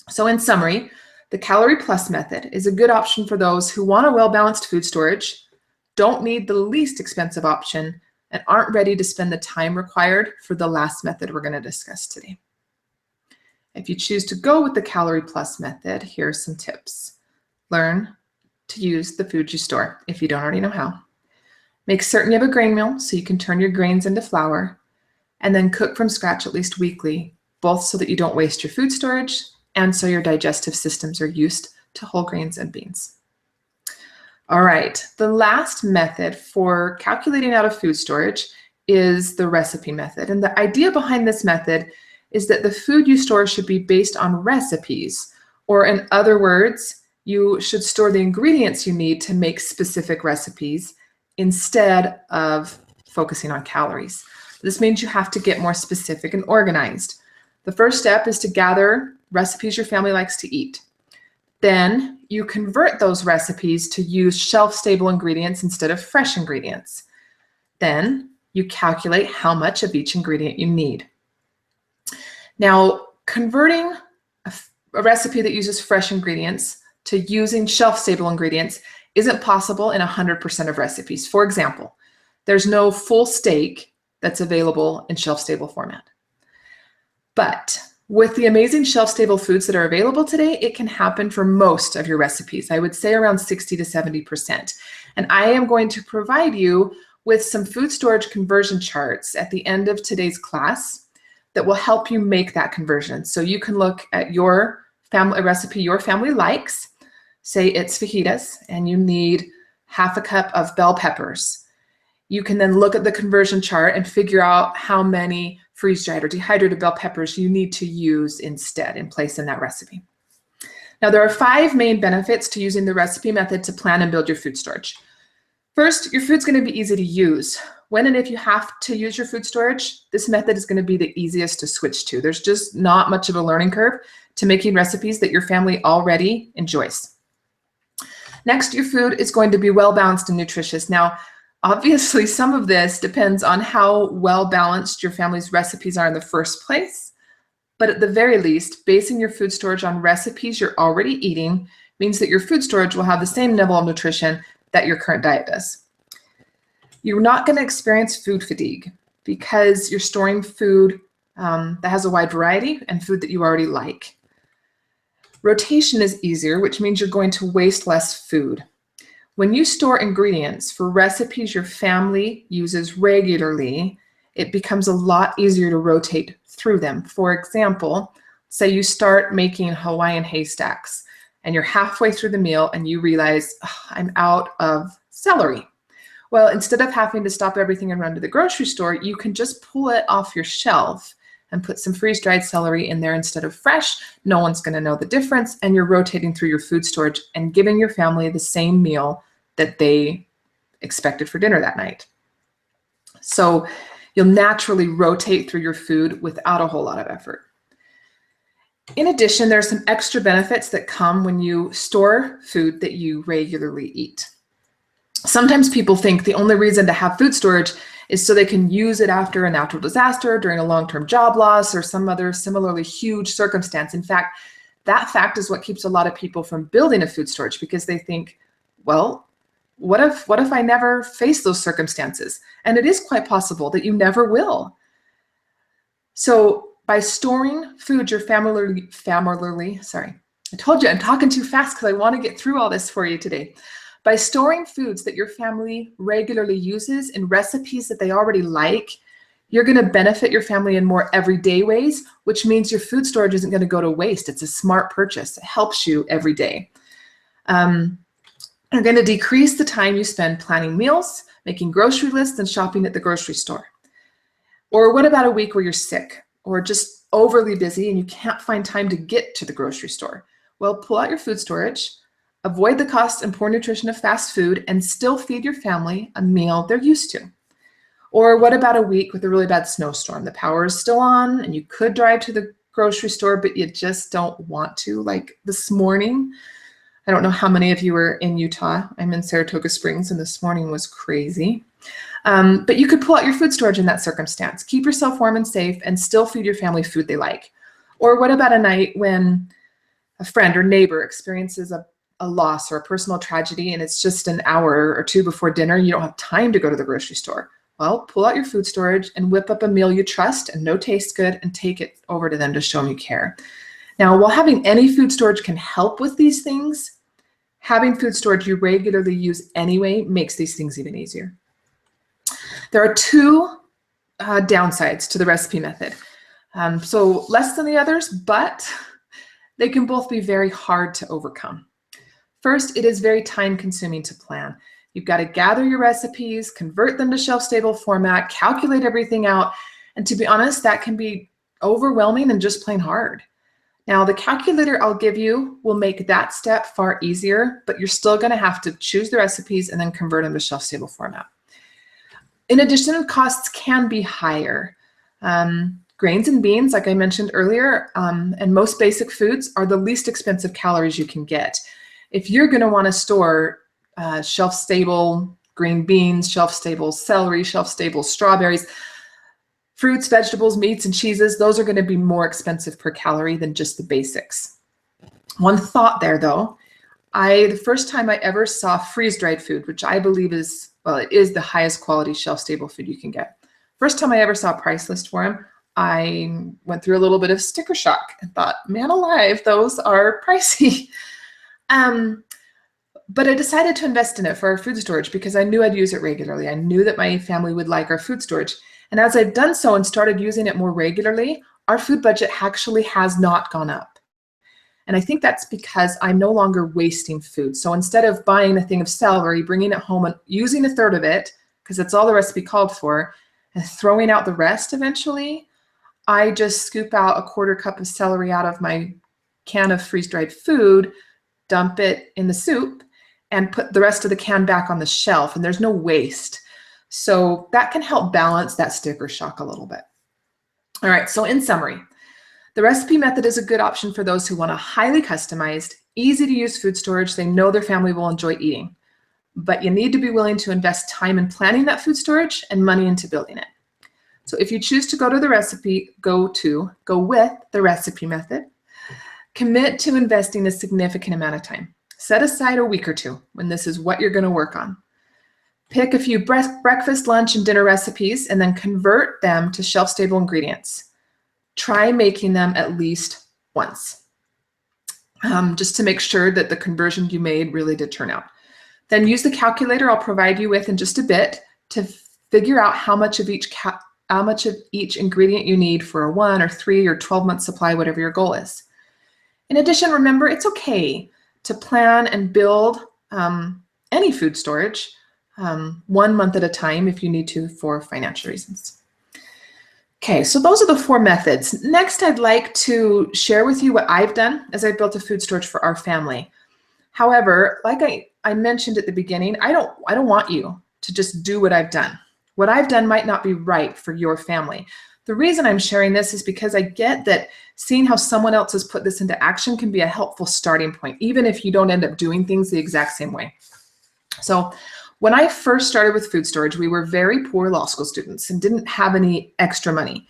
So in summary, the Calorie Plus method is a good option for those who want a well-balanced food storage, don't need the least expensive option, and aren't ready to spend the time required for the last method we're going to discuss today. If you choose to go with the Calorie Plus method, here are some tips. Learn to use the food you store if you don't already know how. Make certain you have a grain mill so you can turn your grains into flour, and then cook from scratch at least weekly, both so that you don't waste your food storage and so your digestive systems are used to whole grains and beans. All right, the last method for calculating out of food storage is the recipe method. And the idea behind this method is that the food you store should be based on recipes, or in other words, you should store the ingredients you need to make specific recipes instead of focusing on calories. This means you have to get more specific and organized. The first step is to gather recipes your family likes to eat. Then you convert those recipes to use shelf-stable ingredients instead of fresh ingredients. Then you calculate how much of each ingredient you need. Now, converting a recipe that uses fresh ingredients to using shelf-stable ingredients isn't possible in 100% of recipes. For example, there's no full steak that's available in shelf-stable format. But with the amazing shelf-stable foods that are available today, it can happen for most of your recipes. I would say around 60 to 70%. And I am going to provide you with some food storage conversion charts at the end of today's class that will help you make that conversion. So you can look at your family recipe your family likes. Say it's fajitas and you need half a cup of bell peppers. You can then look at the conversion chart and figure out how many freeze-dried or dehydrated bell peppers you need to use instead in place in that recipe. Now, there are 5 main benefits to using the recipe method to plan and build your food storage. First, your food's going to be easy to use. When and if you have to use your food storage, this method is going to be the easiest to switch to. There's just not much of a learning curve to making recipes that your family already enjoys. Next, your food is going to be well-balanced and nutritious. Now, obviously, some of this depends on how well-balanced your family's recipes are in the first place, But at the very least, basing your food storage on recipes you're already eating means that your food storage will have the same level of nutrition that your current diet does. You're not going to experience food fatigue because you're storing food that has a wide variety and food that you already like. Rotation is easier, which means you're going to waste less food. When you store ingredients for recipes your family uses regularly, it becomes a lot easier to rotate through them. For example, say you start making Hawaiian haystacks and you're halfway through the meal and you realize, I'm out of celery. Well, instead of having to stop everything and run to the grocery store, you can just pull it off your shelf and put some freeze-dried celery in there instead of fresh. No one's going to know the difference, and you're rotating through your food storage and giving your family the same meal that they expected for dinner that night. So you'll naturally rotate through your food without a whole lot of effort. In addition, there are some extra benefits that come when you store food that you regularly eat. Sometimes people think the only reason to have food storage is so they can use it after a natural disaster, during a long-term job loss, or some other similarly huge circumstance. In fact, that fact is what keeps a lot of people from building a food storage, because they think, well, what if I never face those circumstances? And it is quite possible that you never will. So by storing food your family, sorry, I told you I'm talking too fast because I want to get through all this for you today. By storing foods that your family regularly uses in recipes that they already like, you're going to benefit your family in more everyday ways, which means your food storage isn't going to go to waste. It's a smart purchase. It helps you every day. You're going to decrease the time you spend planning meals, making grocery lists, and shopping at the grocery store. Or what about a week where you're sick or just overly busy and you can't find time to get to the grocery store? Well, pull out your food storage, avoid the cost and poor nutrition of fast food, and still feed your family a meal they're used to. Or what about a week with a really bad snowstorm? The power is still on and you could drive to the grocery store, but you just don't want to, like this morning. I don't know how many of you were in Utah. I'm in Saratoga Springs and this morning was crazy. But you could pull out your food storage in that circumstance. Keep yourself warm and safe and still feed your family food they like. Or what about a night when a friend or neighbor experiences a loss or a personal tragedy and it's just an hour or two before dinner, you don't have time to go to the grocery store? Well, pull out your food storage and whip up a meal you trust and know tastes good and take it over to them to show them you care. Now, while having any food storage can help with these things, having food storage you regularly use anyway makes these things even easier. There are two downsides to the recipe method. So less than the others, but they can both be very hard to overcome. First, it is very time consuming to plan. You've got to gather your recipes, convert them to shelf-stable format, calculate everything out, and to be honest, that can be overwhelming and just plain hard. Now, the calculator I'll give you will make that step far easier, but you're still going to have to choose the recipes and then convert them to shelf-stable format. In addition, costs can be higher. Grains and beans, like I mentioned earlier, and most basic foods are the least expensive calories you can get. If you're going to want to store shelf-stable green beans, shelf-stable celery, shelf-stable strawberries, fruits, vegetables, meats, and cheeses, those are going to be more expensive per calorie than just the basics. One thought there, though, the first time I ever saw freeze-dried food, which I believe is, well, it is the highest quality shelf-stable food you can get. First time I ever saw a price list for them, I went through a little bit of sticker shock and thought, man alive, those are pricey. But I decided to invest in it for our food storage because I knew I'd use it regularly. I knew that my family would like our food storage. And as I've done so and started using it more regularly, our food budget actually has not gone up. And I think that's because I'm no longer wasting food. So instead of buying a thing of celery, bringing it home and using a third of it, because that's all the recipe called for, and throwing out the rest eventually, I just scoop out a quarter cup of celery out of my can of freeze-dried food, dump it in the soup, and put the rest of the can back on the shelf, and there's no waste. So that can help balance that sticker shock a little bit. All right, so in summary, the recipe method is a good option for those who want a highly customized, easy to use food storage they know their family will enjoy eating. But you need to be willing to invest time in planning that food storage and money into building it. So if you choose to go with the recipe method, commit to investing a significant amount of time. Set aside a week or two when this is what you're going to work on. Pick a few breakfast, lunch, and dinner recipes and then convert them to shelf-stable ingredients. Try making them at least once, just to make sure that the conversion you made really did turn out. Then use the calculator I'll provide you with in just a bit to figure out how much of each ingredient you need for a 1 or 3 or 12-month supply, whatever your goal is. In addition, remember, it's okay to plan and build any food storage 1 month at a time if you need to for financial reasons. Okay, so those are the 4 methods. Next, I'd like to share with you what I've done as I built a food storage for our family. However, like I mentioned at the beginning, I don't want you to just do what I've done. What I've done might not be right for your family. The reason I'm sharing this is because I get that seeing how someone else has put this into action can be a helpful starting point, even if you don't end up doing things the exact same way. So when I first started with food storage, we were very poor law school students and didn't have any extra money.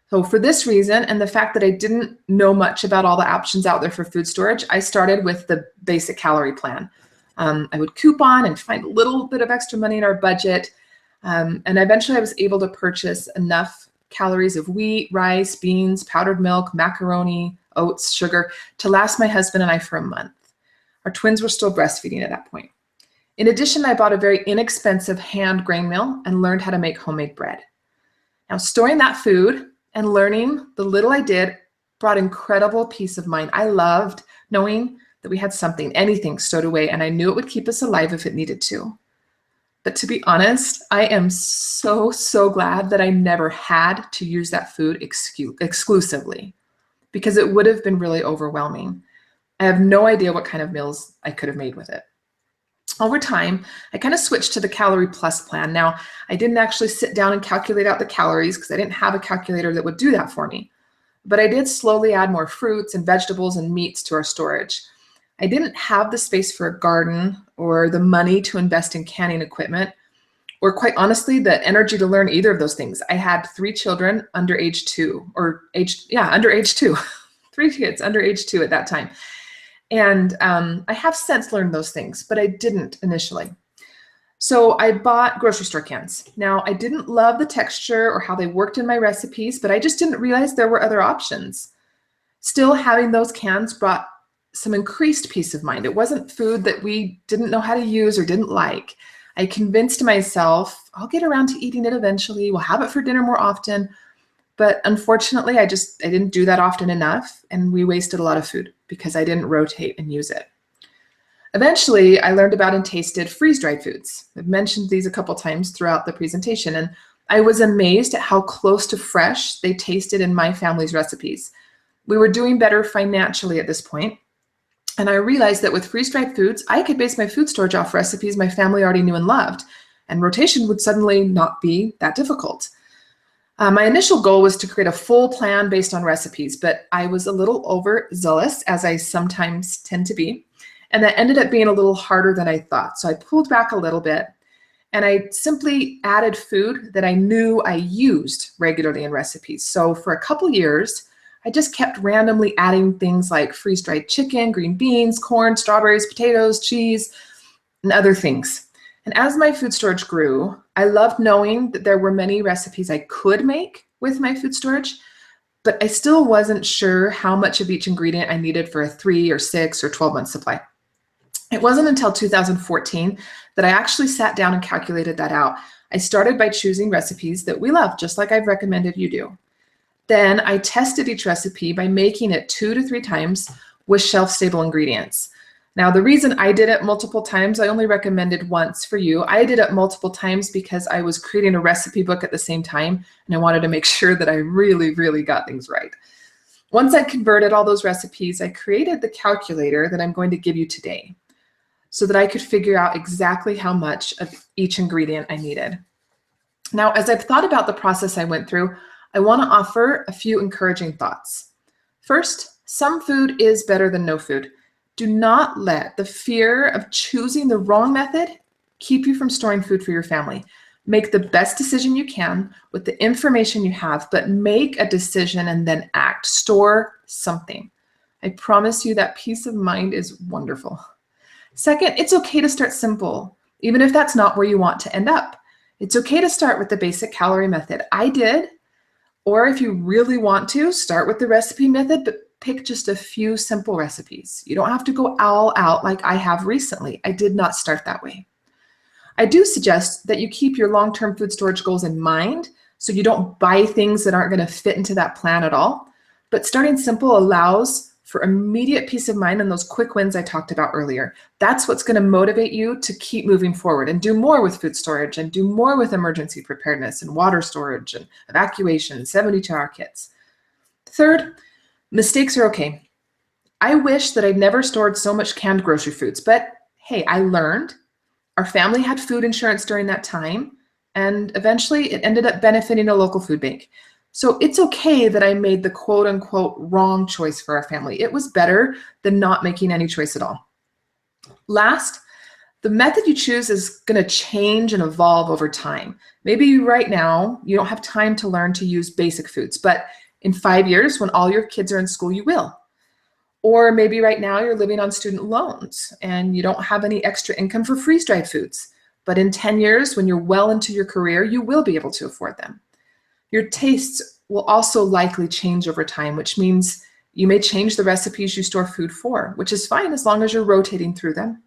So for this reason, and the fact that I didn't know much about all the options out there for food storage, I started with the basic calorie plan. I would coupon and find a little bit of extra money in our budget. And eventually I was able to purchase enough calories of wheat, rice, beans, powdered milk, macaroni, oats, sugar to last my husband and I for a month. Our twins were still breastfeeding at that point. In addition, I bought a very inexpensive hand grain mill and learned how to make homemade bread. Now, storing that food and learning the little I did brought incredible peace of mind. I loved knowing that we had something, anything stowed away, and I knew it would keep us alive if it needed to. But to be honest, I am so glad that I never had to use that food exclusively, because it would have been really overwhelming. I have no idea what kind of meals I could have made with it. Over time, I kind of switched to the Calorie Plus plan. Now, I didn't actually sit down and calculate out the calories because I didn't have a calculator that would do that for me. But I did slowly add more fruits and vegetables and meats to our storage. I didn't have the space for a garden or the money to invest in canning equipment, or quite honestly, the energy to learn either of those things. I had 3 children under age 2, under age 2, 3 kids under age 2 at that time. And I have since learned those things, but I didn't initially. So I bought grocery store cans. Now, I didn't love the texture or how they worked in my recipes, but I just didn't realize there were other options. Still, having those cans brought some increased peace of mind. It wasn't food that we didn't know how to use or didn't like. I convinced myself, I'll get around to eating it eventually. We'll have it for dinner more often. But unfortunately, I didn't do that often enough, and we wasted a lot of food because I didn't rotate and use it. Eventually, I learned about and tasted freeze-dried foods. I've mentioned these a couple times throughout the presentation, and I was amazed at how close to fresh they tasted in my family's recipes. We were doing better financially at this point, and I realized that with freeze-dried foods, I could base my food storage off recipes my family already knew and loved, and rotation would suddenly not be that difficult. My initial goal was to create a full plan based on recipes, but I was a little overzealous, as I sometimes tend to be, and that ended up being a little harder than I thought. So I pulled back a little bit, and I simply added food that I knew I used regularly in recipes. So for a couple years, I just kept randomly adding things like freeze-dried chicken, green beans, corn, strawberries, potatoes, cheese, and other things. And as my food storage grew, I loved knowing that there were many recipes I could make with my food storage, but I still wasn't sure how much of each ingredient I needed for a 3 or 6 or 12-month supply. It wasn't until 2014 that I actually sat down and calculated that out. I started by choosing recipes that we love, just like I've recommended you do. Then I tested each recipe by making it 2 to 3 times with shelf-stable ingredients. Now, the reason I did it multiple times, I only recommended once for you. I did it multiple times because I was creating a recipe book at the same time, and I wanted to make sure that I really got things right. Once I converted all those recipes, I created the calculator that I'm going to give you today so that I could figure out exactly how much of each ingredient I needed. Now, as I've thought about the process I went through, I want to offer a few encouraging thoughts. First, some food is better than no food. Do not let the fear of choosing the wrong method keep you from storing food for your family. Make the best decision you can with the information you have, but make a decision and then act. Store something. I promise you that peace of mind is wonderful. Second, it's okay to start simple, even if that's not where you want to end up. It's okay to start with the basic calorie method. I did. Or if you really want to, start with the recipe method, but pick just a few simple recipes. You don't have to go all out like I have recently. I did not start that way. I do suggest that you keep your long-term food storage goals in mind so you don't buy things that aren't going to fit into that plan at all. But starting simple allows for immediate peace of mind and those quick wins I talked about earlier. That's what's going to motivate you to keep moving forward and do more with food storage and do more with emergency preparedness and water storage and evacuation, 72-hour kits. Third, mistakes are okay. I wish that I'd never stored so much canned grocery foods, but hey, I learned. Our family had food insurance during that time, and eventually it ended up benefiting a local food bank. So it's okay that I made the quote unquote wrong choice for our family. It was better than not making any choice at all. Last, the method you choose is going to change and evolve over time. Maybe right now you don't have time to learn to use basic foods, but in 5 years when all your kids are in school, you will. Or maybe right now you're living on student loans and you don't have any extra income for freeze-dried foods. But in 10 years, when you're well into your career, you will be able to afford them. Your tastes will also likely change over time, which means you may change the recipes you store food for, which is fine as long as you're rotating through them.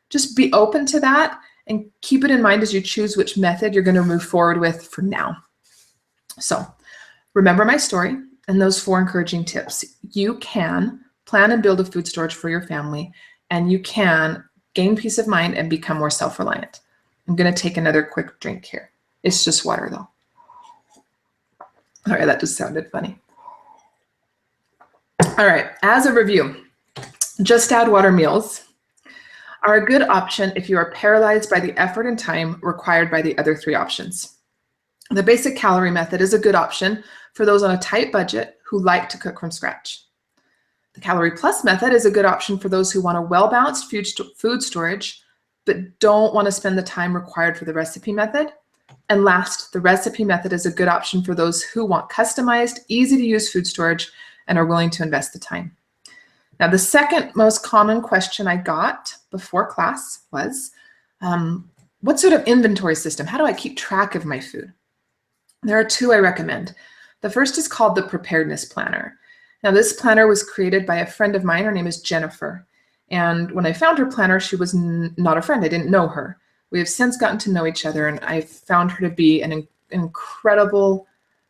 Just be open to that and keep it in mind as you choose which method you're going to move forward with from now. So remember my story and those 4 encouraging tips. You can plan and build a food storage for your family, and you can gain peace of mind and become more self-reliant. I'm going to take another quick drink here. It's just water though. All right, that just sounded funny. All right, as a review, just add water meals are a good option if you are paralyzed by the effort and time required by the other 3 options. The basic calorie method is a good option for those on a tight budget who like to cook from scratch. The Calorie Plus method is a good option for those who want a well-balanced food storage, but don't want to spend the time required for the recipe method. And last, the recipe method is a good option for those who want customized, easy-to-use food storage and are willing to invest the time. Now, the second most common question I got before class was, what sort of inventory system? How do I keep track of my food? There are 2 I recommend. The first is called the Preparedness Planner. Now, this planner was created by a friend of mine. Her name is Jennifer. And when I found her planner, she was not a friend. I didn't know her. We have since gotten to know each other, and I found her to be an incredible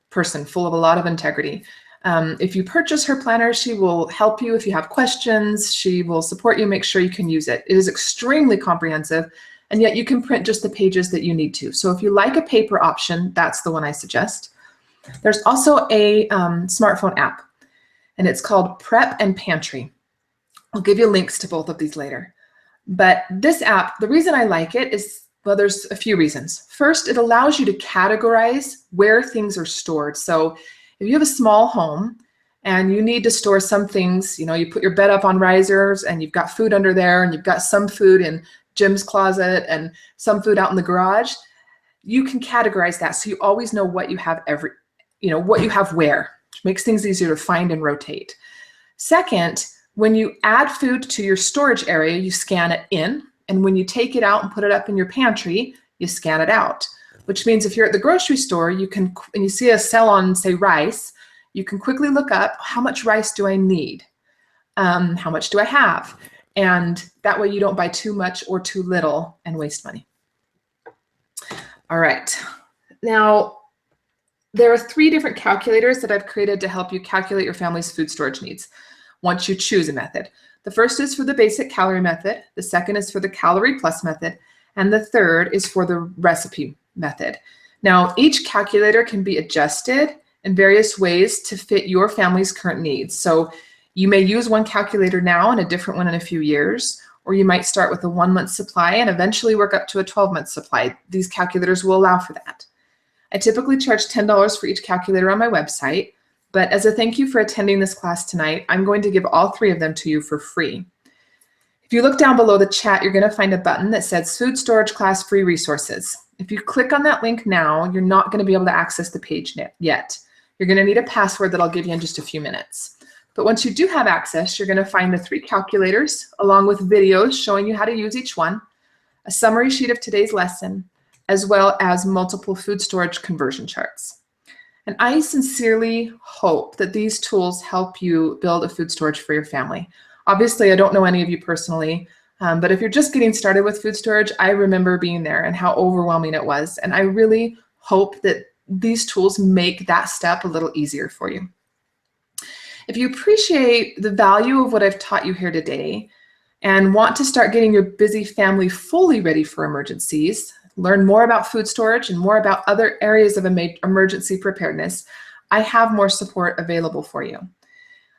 person, full of a lot of integrity. If you purchase her planner, she will help you if you have questions. She will support you, make sure you can use it. It is extremely comprehensive, and yet you can print just the pages that you need to. So if you like a paper option, that's the one I suggest. There's also a smartphone app, and it's called Prep and Pantry. I'll give you links to both of these later. But this app, the reason I like it is, well, there's a few reasons. First, it allows you to categorize where things are stored. So if you have a small home and you need to store some things, you know, you put your bed up on risers and you've got food under there and you've got some food in Jim's closet and some food out in the garage, you can categorize that so you always know what you have what you have where, which makes things easier to find and rotate. Second, when you add food to your storage area, you scan it in, and when you take it out and put it up in your pantry, you scan it out, which means if you're at the grocery store, you can, and you see a cell on, say, rice, you can quickly look up, how much rice do I need? How much do I have? And that way you don't buy too much or too little and waste money. All right. Now, there are 3 different calculators that I've created to help you calculate your family's food storage needs once you choose a method. The first is for the basic calorie method, the second is for the Calorie Plus method, and the third is for the recipe method. Now, each calculator can be adjusted in various ways to fit your family's current needs. So you may use one calculator now and a different one in a few years, or you might start with a 1-month supply and eventually work up to a 12-month supply. These calculators will allow for that. I typically charge $10 for each calculator on my website, but as a thank you for attending this class tonight, I'm going to give all 3 of them to you for free. If you look down below the chat, you're going to find a button that says Food Storage Class Free Resources. If you click on that link now, you're not going to be able to access the page yet. You're going to need a password that I'll give you in just a few minutes. But once you do have access, you're going to find the 3 calculators along with videos showing you how to use each one, a summary sheet of today's lesson, as well as multiple food storage conversion charts. And I sincerely hope that these tools help you build a food storage for your family. Obviously, I don't know any of you personally, but if you're just getting started with food storage, I remember being there and how overwhelming it was. And I really hope that these tools make that step a little easier for you. If you appreciate the value of what I've taught you here today and want to start getting your busy family fully ready for emergencies, learn more about food storage and more about other areas of emergency preparedness, I have more support available for you.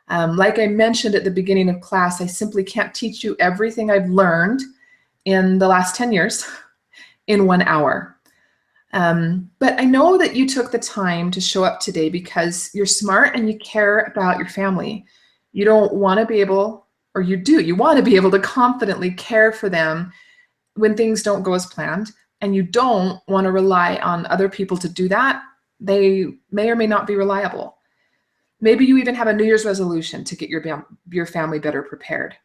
Like I mentioned at the beginning of class, I simply can't teach you everything I've learned in the last 10 years in 1 hour. But I know that you took the time to show up today because you're smart and you care about your family. You don't want to be able, or you do, you want to be able to confidently care for them when things don't go as planned, and you don't want to rely on other people to do that. They may or may not be reliable. Maybe you even have a New Year's resolution to get your family better prepared.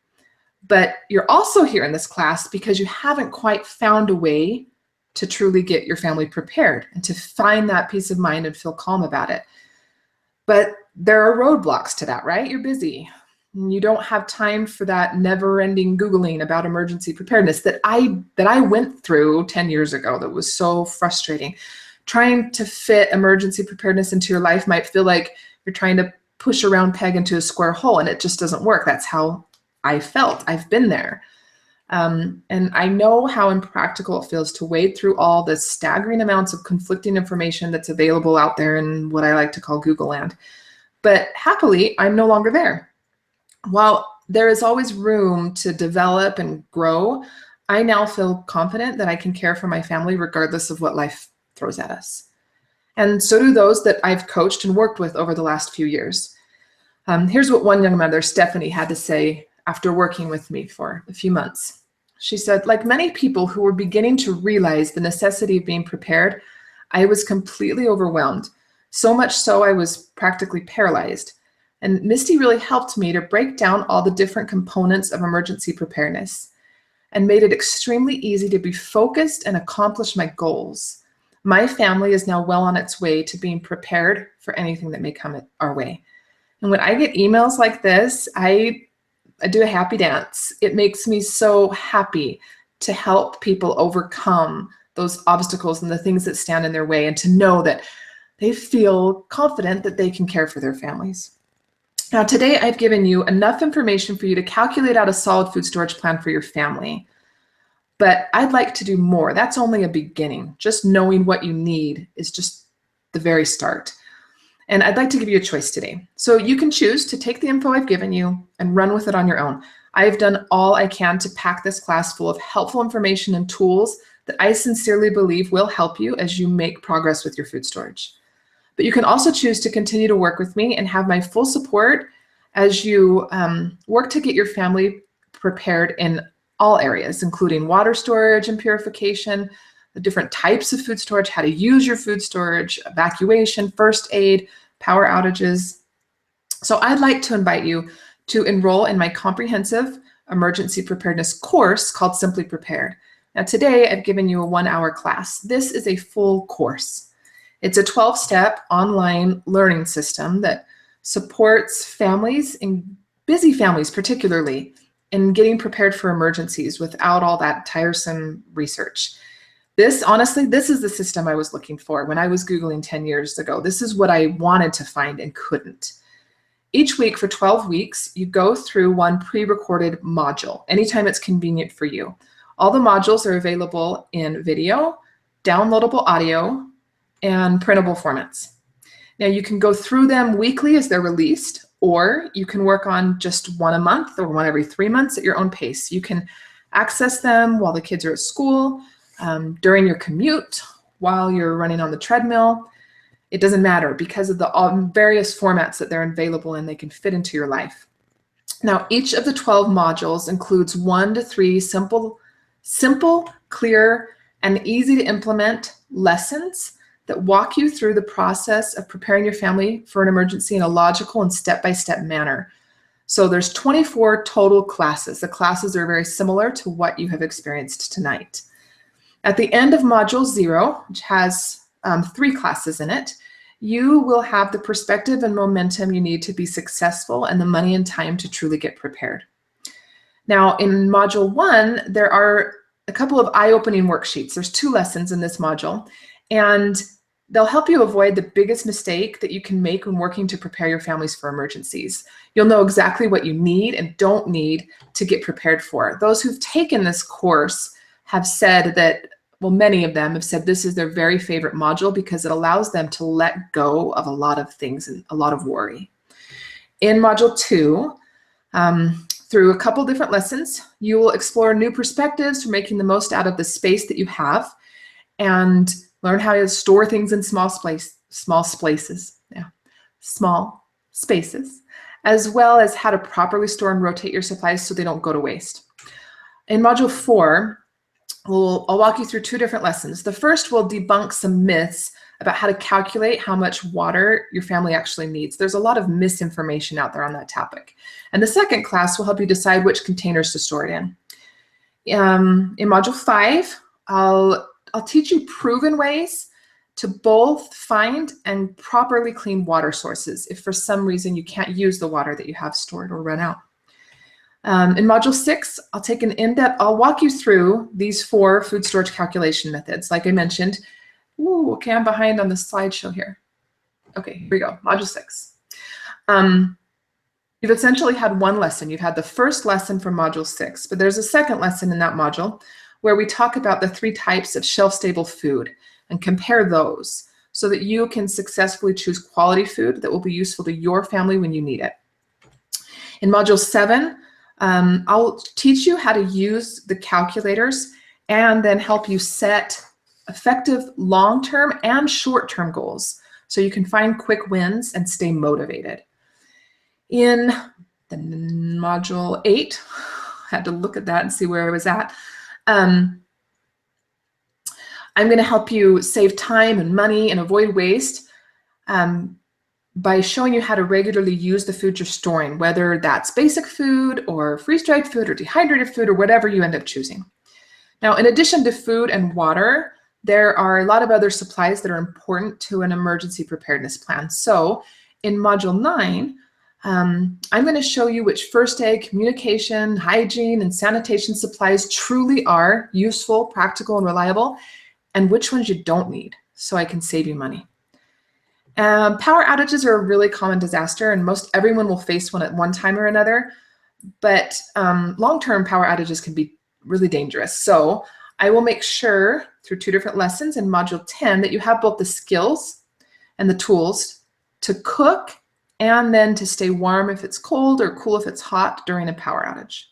But you're also here in this class because you haven't quite found a way to truly get your family prepared and to find that peace of mind and feel calm about it. But there are roadblocks to that, right? You're busy. You don't have time for that never-ending Googling about emergency preparedness that I went through 10 years ago that was so frustrating. Trying to fit emergency preparedness into your life might feel like you're trying to push a round peg into a square hole, and it just doesn't work. That's how I felt. I've been there. And I know how impractical it feels to wade through all the staggering amounts of conflicting information that's available out there in what I like to call Google land. But happily, I'm no longer there. While there is always room to develop and grow, I now feel confident that I can care for my family regardless of what life throws at us. And so do those that I've coached and worked with over the last few years. Here's what one young mother, Stephanie, had to say after working with me for a few months. She said, like many people who were beginning to realize the necessity of being prepared, I was completely overwhelmed. So much so I was practically paralyzed. And Misty really helped me to break down all the different components of emergency preparedness and made it extremely easy to be focused and accomplish my goals. My family is now well on its way to being prepared for anything that may come our way. And when I get emails like this, I do a happy dance. It makes me so happy to help people overcome those obstacles and the things that stand in their way, and to know that they feel confident that they can care for their families. Now, today I've given you enough information for you to calculate out a solid food storage plan for your family. But I'd like to do more. That's only a beginning. Just knowing what you need is just the very start. And I'd like to give you a choice today. So you can choose to take the info I've given you and run with it on your own. I've done all I can to pack this class full of helpful information and tools that I sincerely believe will help you as you make progress with your food storage. But you can also choose to continue to work with me and have my full support as you work to get your family prepared in all areas, including water storage and purification, the different types of food storage, how to use your food storage, evacuation, first aid, power outages. So I'd like to invite you to enroll in my comprehensive emergency preparedness course called Simply Prepared. Now today I've given you a 1-hour class. This is a full course. It's a 12-step online learning system that supports families, and busy families particularly, in getting prepared for emergencies without all that tiresome research. Honestly, this is the system I was looking for when I was Googling 10 years ago. This is what I wanted to find and couldn't. Each week for 12 weeks, you go through one pre-recorded module, anytime it's convenient for you. All the modules are available in video, downloadable audio, and printable formats. Now you can go through them weekly as they're released, or you can work on just one a month or one every 3 months at your own pace. You can access them while the kids are at school, during your commute, while you're running on the treadmill. It doesn't matter because of the various formats that they're available in, they can fit into your life. Now, each of the 12 modules includes 1 to 3 simple, clear, and easy to implement lessons that walk you through the process of preparing your family for an emergency in a logical and step-by-step manner. So there's 24 total classes. The classes are very similar to what you have experienced tonight. At the end of Module 0, which has 3 classes in it, you will have the perspective and momentum you need to be successful and the money and time to truly get prepared. Now, in Module 1, there are a couple of eye-opening worksheets. There's 2 lessons in this module, and they'll help you avoid the biggest mistake that you can make when working to prepare your families for emergencies. You'll know exactly what you need and don't need to get prepared for. Those who've taken this course have said that, well, many of them have said this is their very favorite module because it allows them to let go of a lot of things and a lot of worry. In Module 2, through a couple different lessons, you will explore new perspectives for making the most out of the space that you have and learn how to store things in small spaces, as well as how to properly store and rotate your supplies so they don't go to waste. In Module 4, I'll walk you through 2 different lessons. The first will debunk some myths about how to calculate how much water your family actually needs. There's a lot of misinformation out there on that topic. And the second class will help you decide which containers to store it in. In Module 5, I'll teach you proven ways to both find and properly clean water sources if for some reason you can't use the water that you have stored or run out. In Module 6, I'll walk you through these 4 food storage calculation methods. Like I mentioned, okay, I'm behind on the slideshow here. Okay, here we go, Module 6. You've essentially had 1 lesson. You've had the first lesson from Module 6, but there's a second lesson in that module where we talk about the 3 types of shelf-stable food and compare those so that you can successfully choose quality food that will be useful to your family when you need it. In Module 7, I'll teach you how to use the calculators and then help you set effective long-term and short-term goals so you can find quick wins and stay motivated. In the Module 8, I had to look at that and see where I was at. I'm going to help you save time and money and avoid waste by showing you how to regularly use the food you're storing, whether that's basic food or freeze-dried food or dehydrated food or whatever you end up choosing. Now, in addition to food and water, there are a lot of other supplies that are important to an emergency preparedness plan. So in Module 9, I'm going to show you which first aid, communication, hygiene, and sanitation supplies truly are useful, practical, and reliable, and which ones you don't need, so I can save you money. Power outages are a really common disaster, and most everyone will face one at one time or another, but long-term power outages can be really dangerous. So I will make sure through 2 different lessons in Module 10 that you have both the skills and the tools to cook and then to stay warm if it's cold or cool if it's hot during a power outage.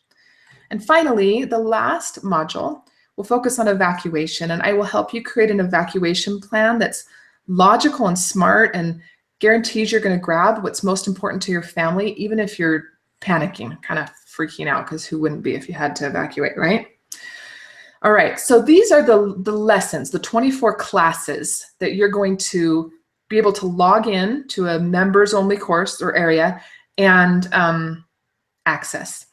And finally, the last module will focus on evacuation, and I will help you create an evacuation plan that's logical and smart and guarantees you're going to grab what's most important to your family, even if you're panicking, kind of freaking out, because who wouldn't be if you had to evacuate, right? All right, so these are the lessons, the 24 classes that you're going to be able to log in to a members-only course or area and access.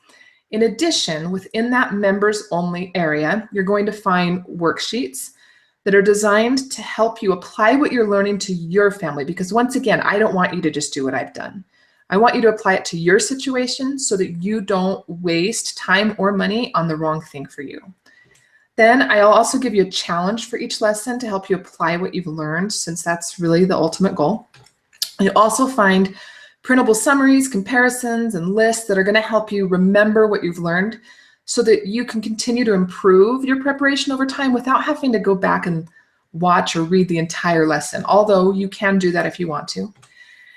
In addition, within that members-only area, you're going to find worksheets that are designed to help you apply what you're learning to your family, because once again, I don't want you to just do what I've done. I want you to apply it to your situation so that you don't waste time or money on the wrong thing for you. Then I'll also give you a challenge for each lesson to help you apply what you've learned, since that's really the ultimate goal. You'll also find printable summaries, comparisons, and lists that are going to help you remember what you've learned so that you can continue to improve your preparation over time without having to go back and watch or read the entire lesson, although you can do that if you want to.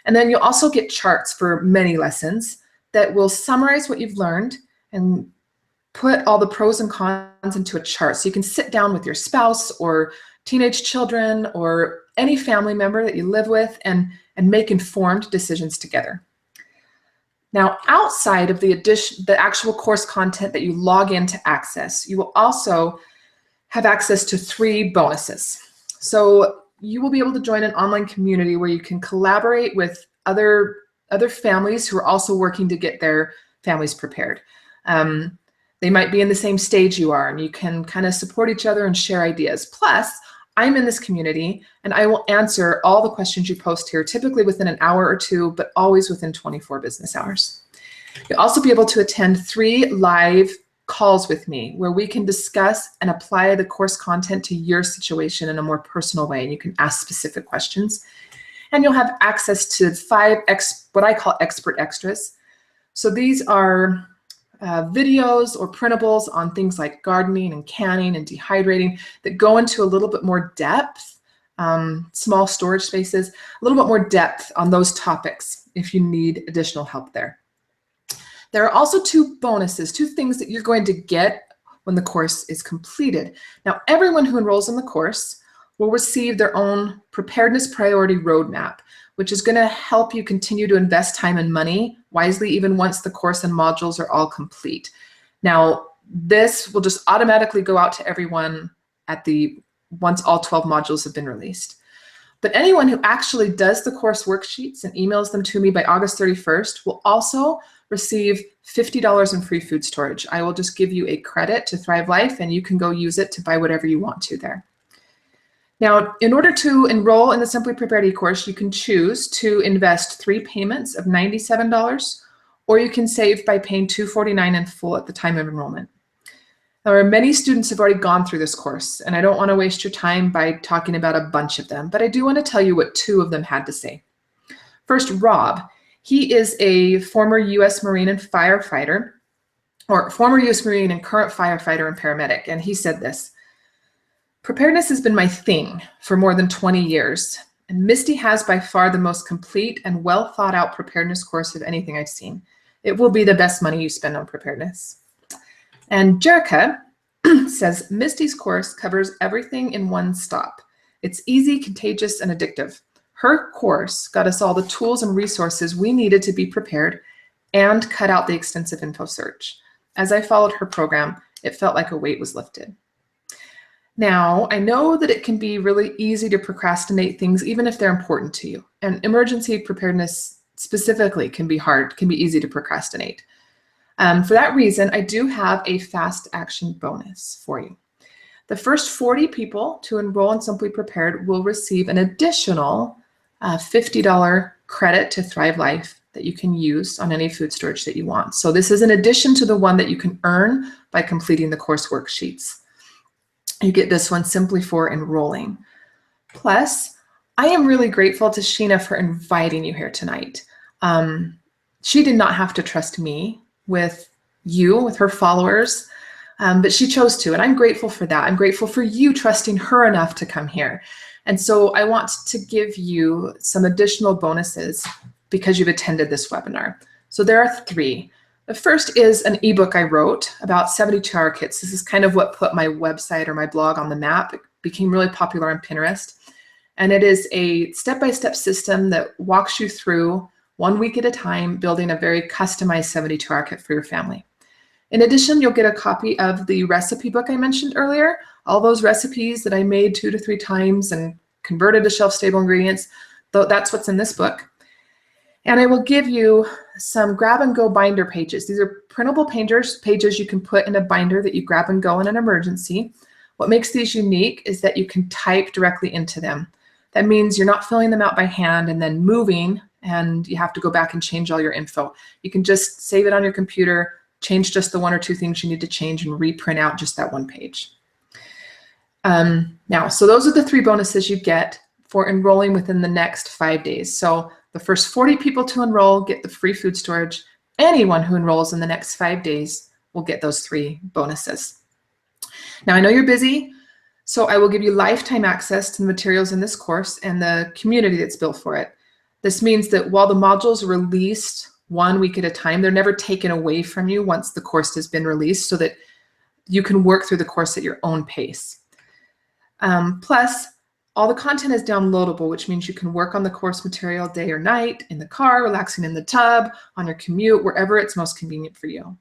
And then you'll also get charts for many lessons that will summarize what you've learned and put all the pros and cons into a chart. So you can sit down with your spouse or teenage children or any family member that you live with and make informed decisions together. Now, outside of the actual course content that you log in to access, you will also have access to 3 bonuses. So you will be able to join an online community where you can collaborate with other families who are also working to get their families prepared. They might be in the same stage you are, and you can kind of support each other and share ideas. Plus, I'm in this community, and I will answer all the questions you post here, typically within an hour or 2, but always within 24 business hours. You'll also be able to attend 3 live calls with me where we can discuss and apply the course content to your situation in a more personal way, and you can ask specific questions. And you'll have access to 5 what I call expert extras. So these are videos or printables on things like gardening and canning and dehydrating that go into a little bit more depth, small storage spaces, a little bit more depth on those topics if you need additional help there. There are also 2 bonuses, 2 things that you're going to get when the course is completed. Now, everyone who enrolls in the course will receive their own preparedness priority roadmap, which is going to help you continue to invest time and money wisely even once the course and modules are all complete. Now, this will just automatically go out to everyone once all 12 modules have been released. But anyone who actually does the course worksheets and emails them to me by August 31st will also receive $50 in free food storage. I will just give you a credit to Thrive Life, and you can go use it to buy whatever you want to there. Now, in order to enroll in the Simply Prepared e-course, you can choose to invest 3 payments of $97, or you can save by paying $249 in full at the time of enrollment. Now, many students have already gone through this course, and I don't want to waste your time by talking about a bunch of them, but I do want to tell you what 2 of them had to say. First, Rob. He is a former U.S. Marine and firefighter, or former U.S. Marine and current firefighter and paramedic, and he said this: "Preparedness has been my thing for more than 20 years, and Misty has by far the most complete and well thought out preparedness course of anything I've seen. It will be the best money you spend on preparedness." And Jerica says, "Misty's course covers everything in one stop. It's easy, contagious, and addictive. Her course got us all the tools and resources we needed to be prepared and cut out the extensive info search. As I followed her program, it felt like a weight was lifted." Now, I know that it can be really easy to procrastinate things even if they're important to you. And emergency preparedness specifically can be hard, can be easy to procrastinate. For that reason, I do have a fast action bonus for you. The first 40 people to enroll in Simply Prepared will receive an additional $50 credit to Thrive Life that you can use on any food storage that you want. So this is in addition to the one that you can earn by completing the course worksheets. You get this one simply for enrolling. Plus, I am really grateful to Sheena for inviting you here tonight. She did not have to trust me with her followers, but she chose to, and I'm grateful for that. I'm grateful for you trusting her enough to come here. And so I want to give you some additional bonuses because you've attended this webinar. So there are 3. The first is an ebook I wrote about 72-hour kits. This is kind of what put my website or my blog on the map. It became really popular on Pinterest. And it is a step-by-step system that walks you through 1 week at a time, building a very customized 72-hour kit for your family. In addition, you'll get a copy of the recipe book I mentioned earlier, all those recipes that I made 2 to 3 times and converted to shelf-stable ingredients. That's what's in this book. And I will give you some grab-and-go binder pages. These are printable pages you can put in a binder that you grab and go in an emergency. What makes these unique is that you can type directly into them. That means you're not filling them out by hand and then moving, and you have to go back and change all your info. You can just save it on your computer, change just the 1 or 2 things you need to change, and reprint out just that 1 page. Now, so those are the 3 bonuses you get for enrolling within the next 5 days. So the first 40 people to enroll get the free food storage. Anyone who enrolls in the next 5 days will get those 3 bonuses. Now, I know you're busy, so I will give you lifetime access to the materials in this course and the community that's built for it. This means that while the modules are released 1 week at a time, they're never taken away from you once the course has been released, so that you can work through the course at your own pace. Plus, all the content is downloadable, which means you can work on the course material day or night, in the car, relaxing in the tub, on your commute, wherever it's most convenient for you.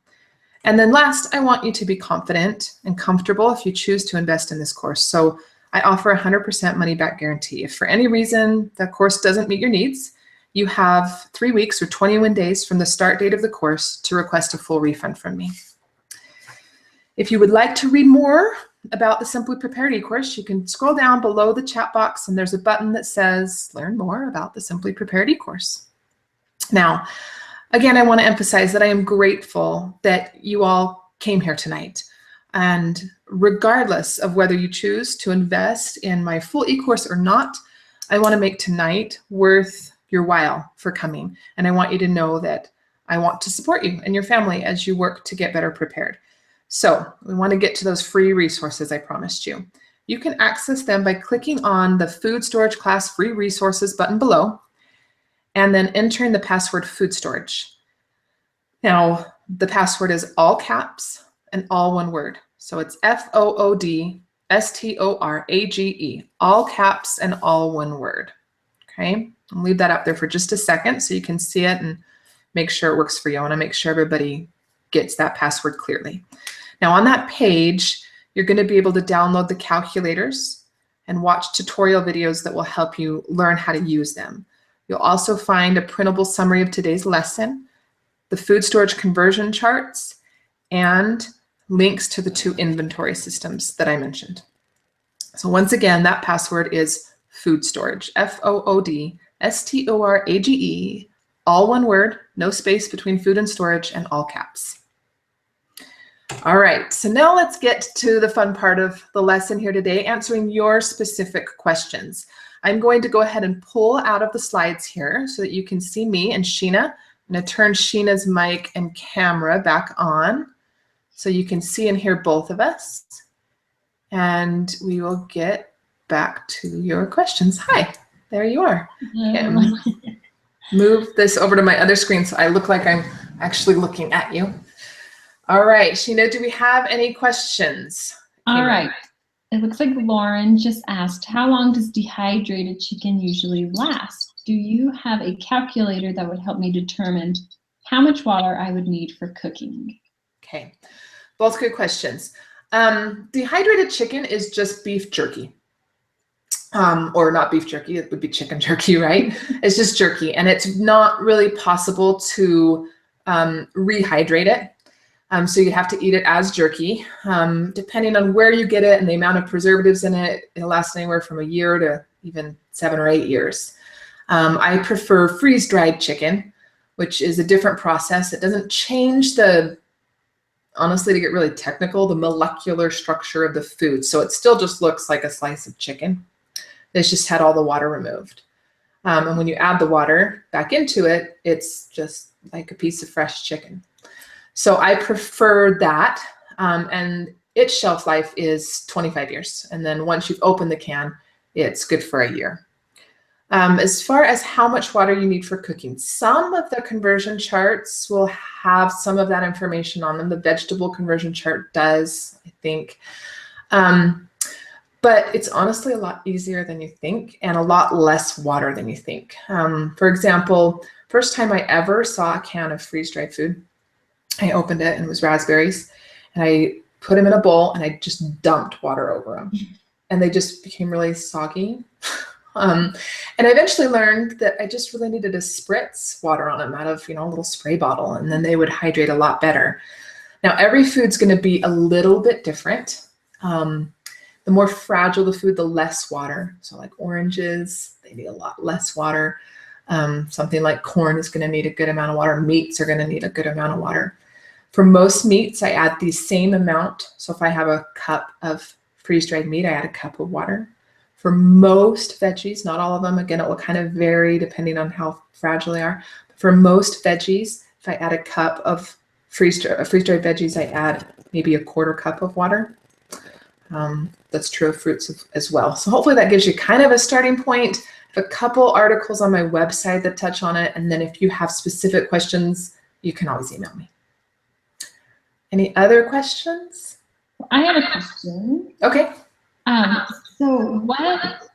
And then last, I want you to be confident and comfortable if you choose to invest in this course. So I offer a 100% money back guarantee. If for any reason the course doesn't meet your needs, you have 3 weeks or 21 days from the start date of the course to request a full refund from me. If you would like to read more about the Simply Prepared e-course, you can scroll down below the chat box and there's a button that says learn more about the Simply Prepared e-course. Now, again, I want to emphasize that I am grateful that you all came here tonight. And regardless of whether you choose to invest in my full e-course or not, I want to make tonight worth your while for coming. And I want you to know that I want to support you and your family as you work to get better prepared. So we want to get to those free resources I promised you. You can access them by clicking on the Food Storage Class Free Resources button below and then entering the password food storage. Now, the password is all caps and all one word. So it's FOODSTORAGE, all caps and all one word. Okay, I'll leave that up there for just a second so you can see it and make sure it works for you. I want to make sure everybody gets that password clearly. Now on that page, you're going to be able to download the calculators and watch tutorial videos that will help you learn how to use them. You'll also find a printable summary of today's lesson, the food storage conversion charts, and links to the 2 inventory systems that I mentioned. So once again, that password is food storage, FOODSTORAGE, all one word, no space between food and storage, and all caps. All right, so now let's get to the fun part of the lesson here today, answering your specific questions. I'm going to go ahead and pull out of the slides here so that you can see me and Sheena. I'm going to turn Sheena's mic and camera back on so you can see and hear both of us. And we will get back to your questions. Hi, there you are. Move this over to my other screen so I look like I'm actually looking at you. All right, Sheena, do we have any questions?
All right. It looks like Lauren just asked, how long does dehydrated chicken usually last? Do you have a calculator that would help me determine how much water I would need for cooking?
Okay, both good questions. Dehydrated chicken is just beef jerky. Or not beef jerky, it would be chicken jerky, right? It's just jerky, and it's not really possible to rehydrate it. So you have to eat it as jerky. Depending on where you get it and the amount of preservatives in it, it'll last anywhere from a year to even 7 or 8 years. I prefer freeze-dried chicken, which is a different process. It doesn't change the, honestly, to get really technical, the molecular structure of the food. So it still just looks like a slice of chicken. It's just had all the water removed. And when you add the water back into it, it's just like a piece of fresh chicken. So I prefer that, and its shelf life is 25 years. And then once you've opened the can, it's good for a year. As far as how much water you need for cooking, some of the conversion charts will have some of that information on them. The vegetable conversion chart does, I think. But it's honestly a lot easier than you think and a lot less water than you think. For example, first time I ever saw a can of freeze-dried food, I opened it and it was raspberries, and I put them in a bowl and I just dumped water over them, and they just became really soggy. And I eventually learned that I just really needed to spritz water on them out of, a little spray bottle, and then they would hydrate a lot better. Now, every food's going to be a little bit different. The more fragile the food, the less water. So like oranges, they need a lot less water. Something like corn is going to need a good amount of water. Meats are going to need a good amount of water. For most meats, I add the same amount. So if I have a cup of freeze-dried meat, I add a cup of water. For most veggies, not all of them, again, it will kind of vary depending on how fragile they are. But for most veggies, if I add a cup of freeze-dried veggies, I add maybe a quarter cup of water. That's true of fruits as well. So hopefully that gives you kind of a starting point. I have a couple articles on my website that touch on it. And then if you have specific questions, you can always email me. Any other questions?
I have a question.
Okay.
So what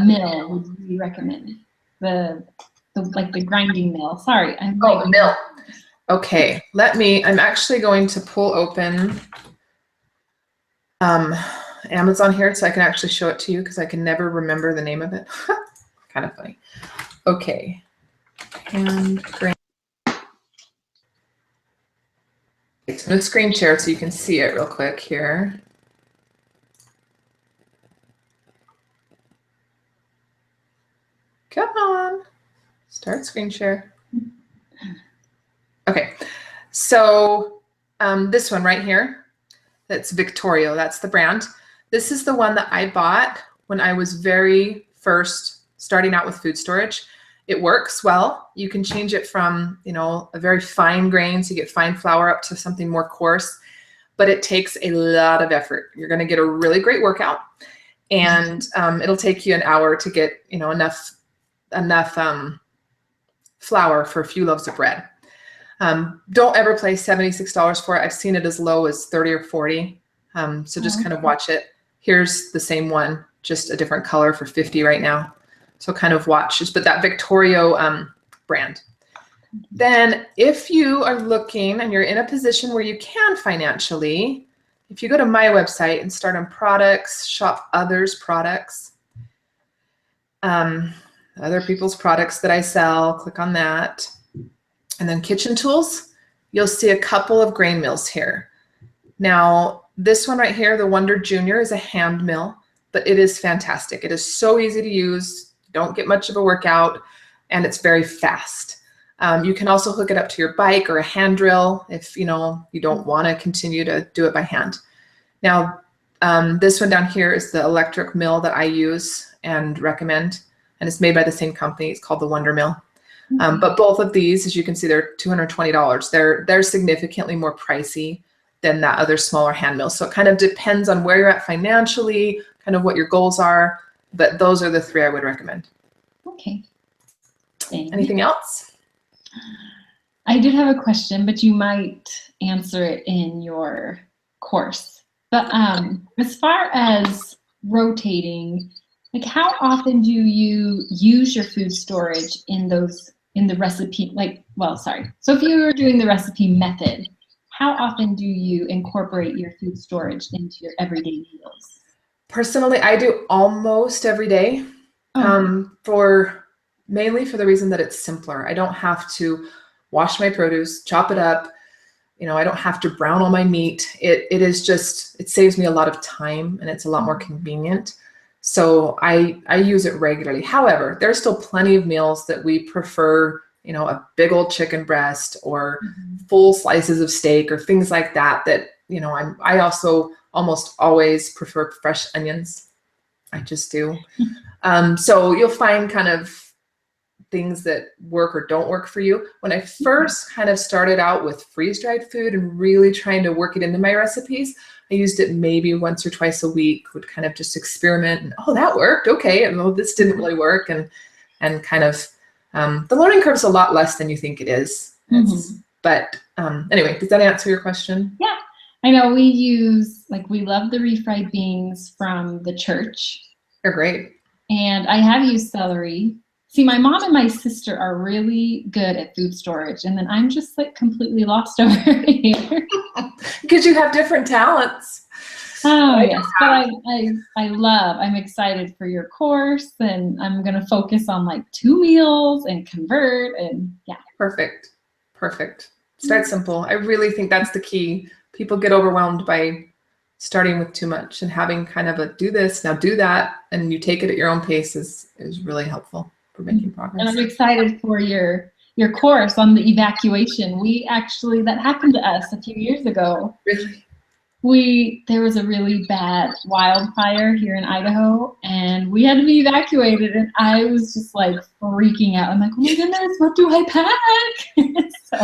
mill would you recommend? The grinding mill. Sorry,
mill. Okay, I'm actually going to pull open Amazon here so I can actually show it to you because I can never remember the name of it. Kind of funny. Okay. And I'm going to screen share so you can see it real quick here. Come on. Start screen share. Okay. So this one right here, that's Victorio. That's the brand. This is the one that I bought when I was very first starting out with food storage. It works well. You can change it from, a very fine grain, so you get fine flour, up to something more coarse, but it takes a lot of effort. You're going to get a really great workout, and it'll take you an hour to get, enough flour for a few loaves of bread. Don't ever pay $76 for it. I've seen it as low as 30 or 40. So just kind of watch it. Here's the same one, just a different color for 50 right now. So kind of watch, but that Victorio brand. Then if you are looking and you're in a position where you can financially, if you go to my website and start on products, shop others' products, other people's products that I sell, click on that. And then kitchen tools, you'll see a couple of grain mills here. Now, this one right here, the Wonder Junior, is a hand mill, but it is fantastic. It is so easy to use. Don't get much of a workout, and it's very fast. You can also hook it up to your bike or a hand drill if you don't want to continue to do it by hand. Now, this one down here is the electric mill that I use and recommend, and it's made by the same company. It's called the Wonder Mill. But both of these, as you can see, they're $220. They're significantly more pricey than that other smaller hand mill. So it kind of depends on where you're at financially, kind of what your goals are. But those are the three I would recommend.
Okay.
Anything else?
I did have a question, but you might answer it in your course. But as far as rotating, like how often do you use your food storage in the recipe? So if you were doing the recipe method, how often do you incorporate your food storage into your everyday meals?
Personally, I do almost every day, mainly for the reason that it's simpler. I don't have to wash my produce, chop it up. I don't have to brown all my meat. It saves me a lot of time, and it's a lot more convenient. So I use it regularly. However, there's still plenty of meals that we prefer, a big old chicken breast or full slices of steak or things like that, I also almost always prefer fresh onions. I just do. So you'll find kind of things that work or don't work for you. When I first kind of started out with freeze-dried food and really trying to work it into my recipes, I used it maybe once or twice a week, would kind of just experiment and, that worked. Okay. And this didn't really work. And kind of, the learning curve is a lot less than you think it is. But anyway, does that answer your question?
Yeah. I know we love the refried beans from the church.
They're great.
And I have used celery. See, my mom and my sister are really good at food storage, and then I'm just completely lost over here.
Because you have different talents.
Oh, yes. But I'm excited for your course, and I'm going to focus on 2 meals and convert, and yeah.
Perfect. Start simple. I really think that's the key. People get overwhelmed by starting with too much, and having kind of a do this, now do that, and you take it at your own pace is really helpful for making progress.
And I'm excited for your course on the evacuation. That happened to us a few years ago.
Really?
There was a really bad wildfire here in Idaho, and we had to be evacuated, and I was just freaking out. I'm like, oh my goodness, what do I pack? So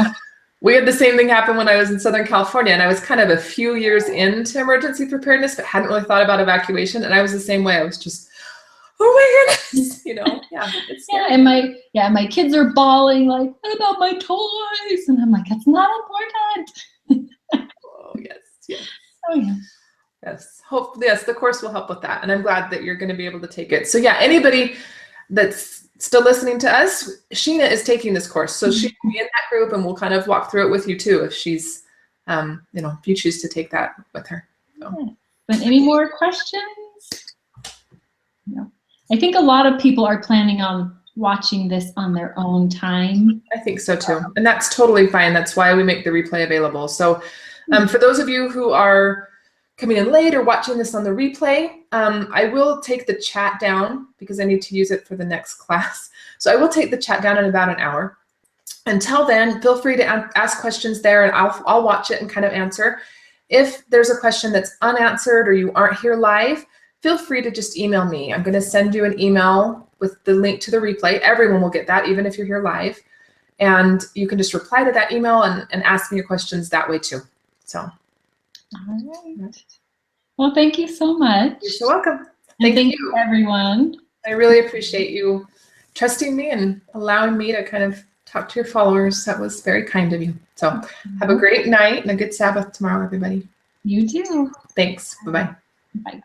we had the same thing happen when I was in Southern California, and I was kind of a few years into emergency preparedness, but hadn't really thought about evacuation. And I was the same way. I was just, oh my goodness, it's scary.
My kids are bawling what about my toys? And I'm like, that's not important.
Oh yes.
Oh yeah.
Yes, the course will help with that, and I'm glad that you're going to be able to take it. So yeah, anybody that's still listening to us, Sheena is taking this course. So she will be in that group and we'll kind of walk through it with you too if she's, if you choose to take that with her. So.
But any more questions? No. I think a lot of people are planning on watching this on their own time.
I think so too. And that's totally fine. That's why we make the replay available. So for those of you who are coming in late or watching this on the replay, I will take the chat down because I need to use it for the next class. So I will take the chat down in about an hour. Until then, feel free to ask questions there and I'll watch it and kind of answer. If there's a question that's unanswered or you aren't here live, feel free to just email me. I'm going to send you an email with the link to the replay. Everyone will get that, even if you're here live. And you can just reply to that email and ask me your questions that way too. So.
All right. Well, thank you so much.
You're so welcome.
Thank you, everyone.
I really appreciate you trusting me and allowing me to kind of talk to your followers. That was very kind of you. So have a great night and a good Sabbath tomorrow, everybody.
You too.
Thanks. Bye-bye.
Bye.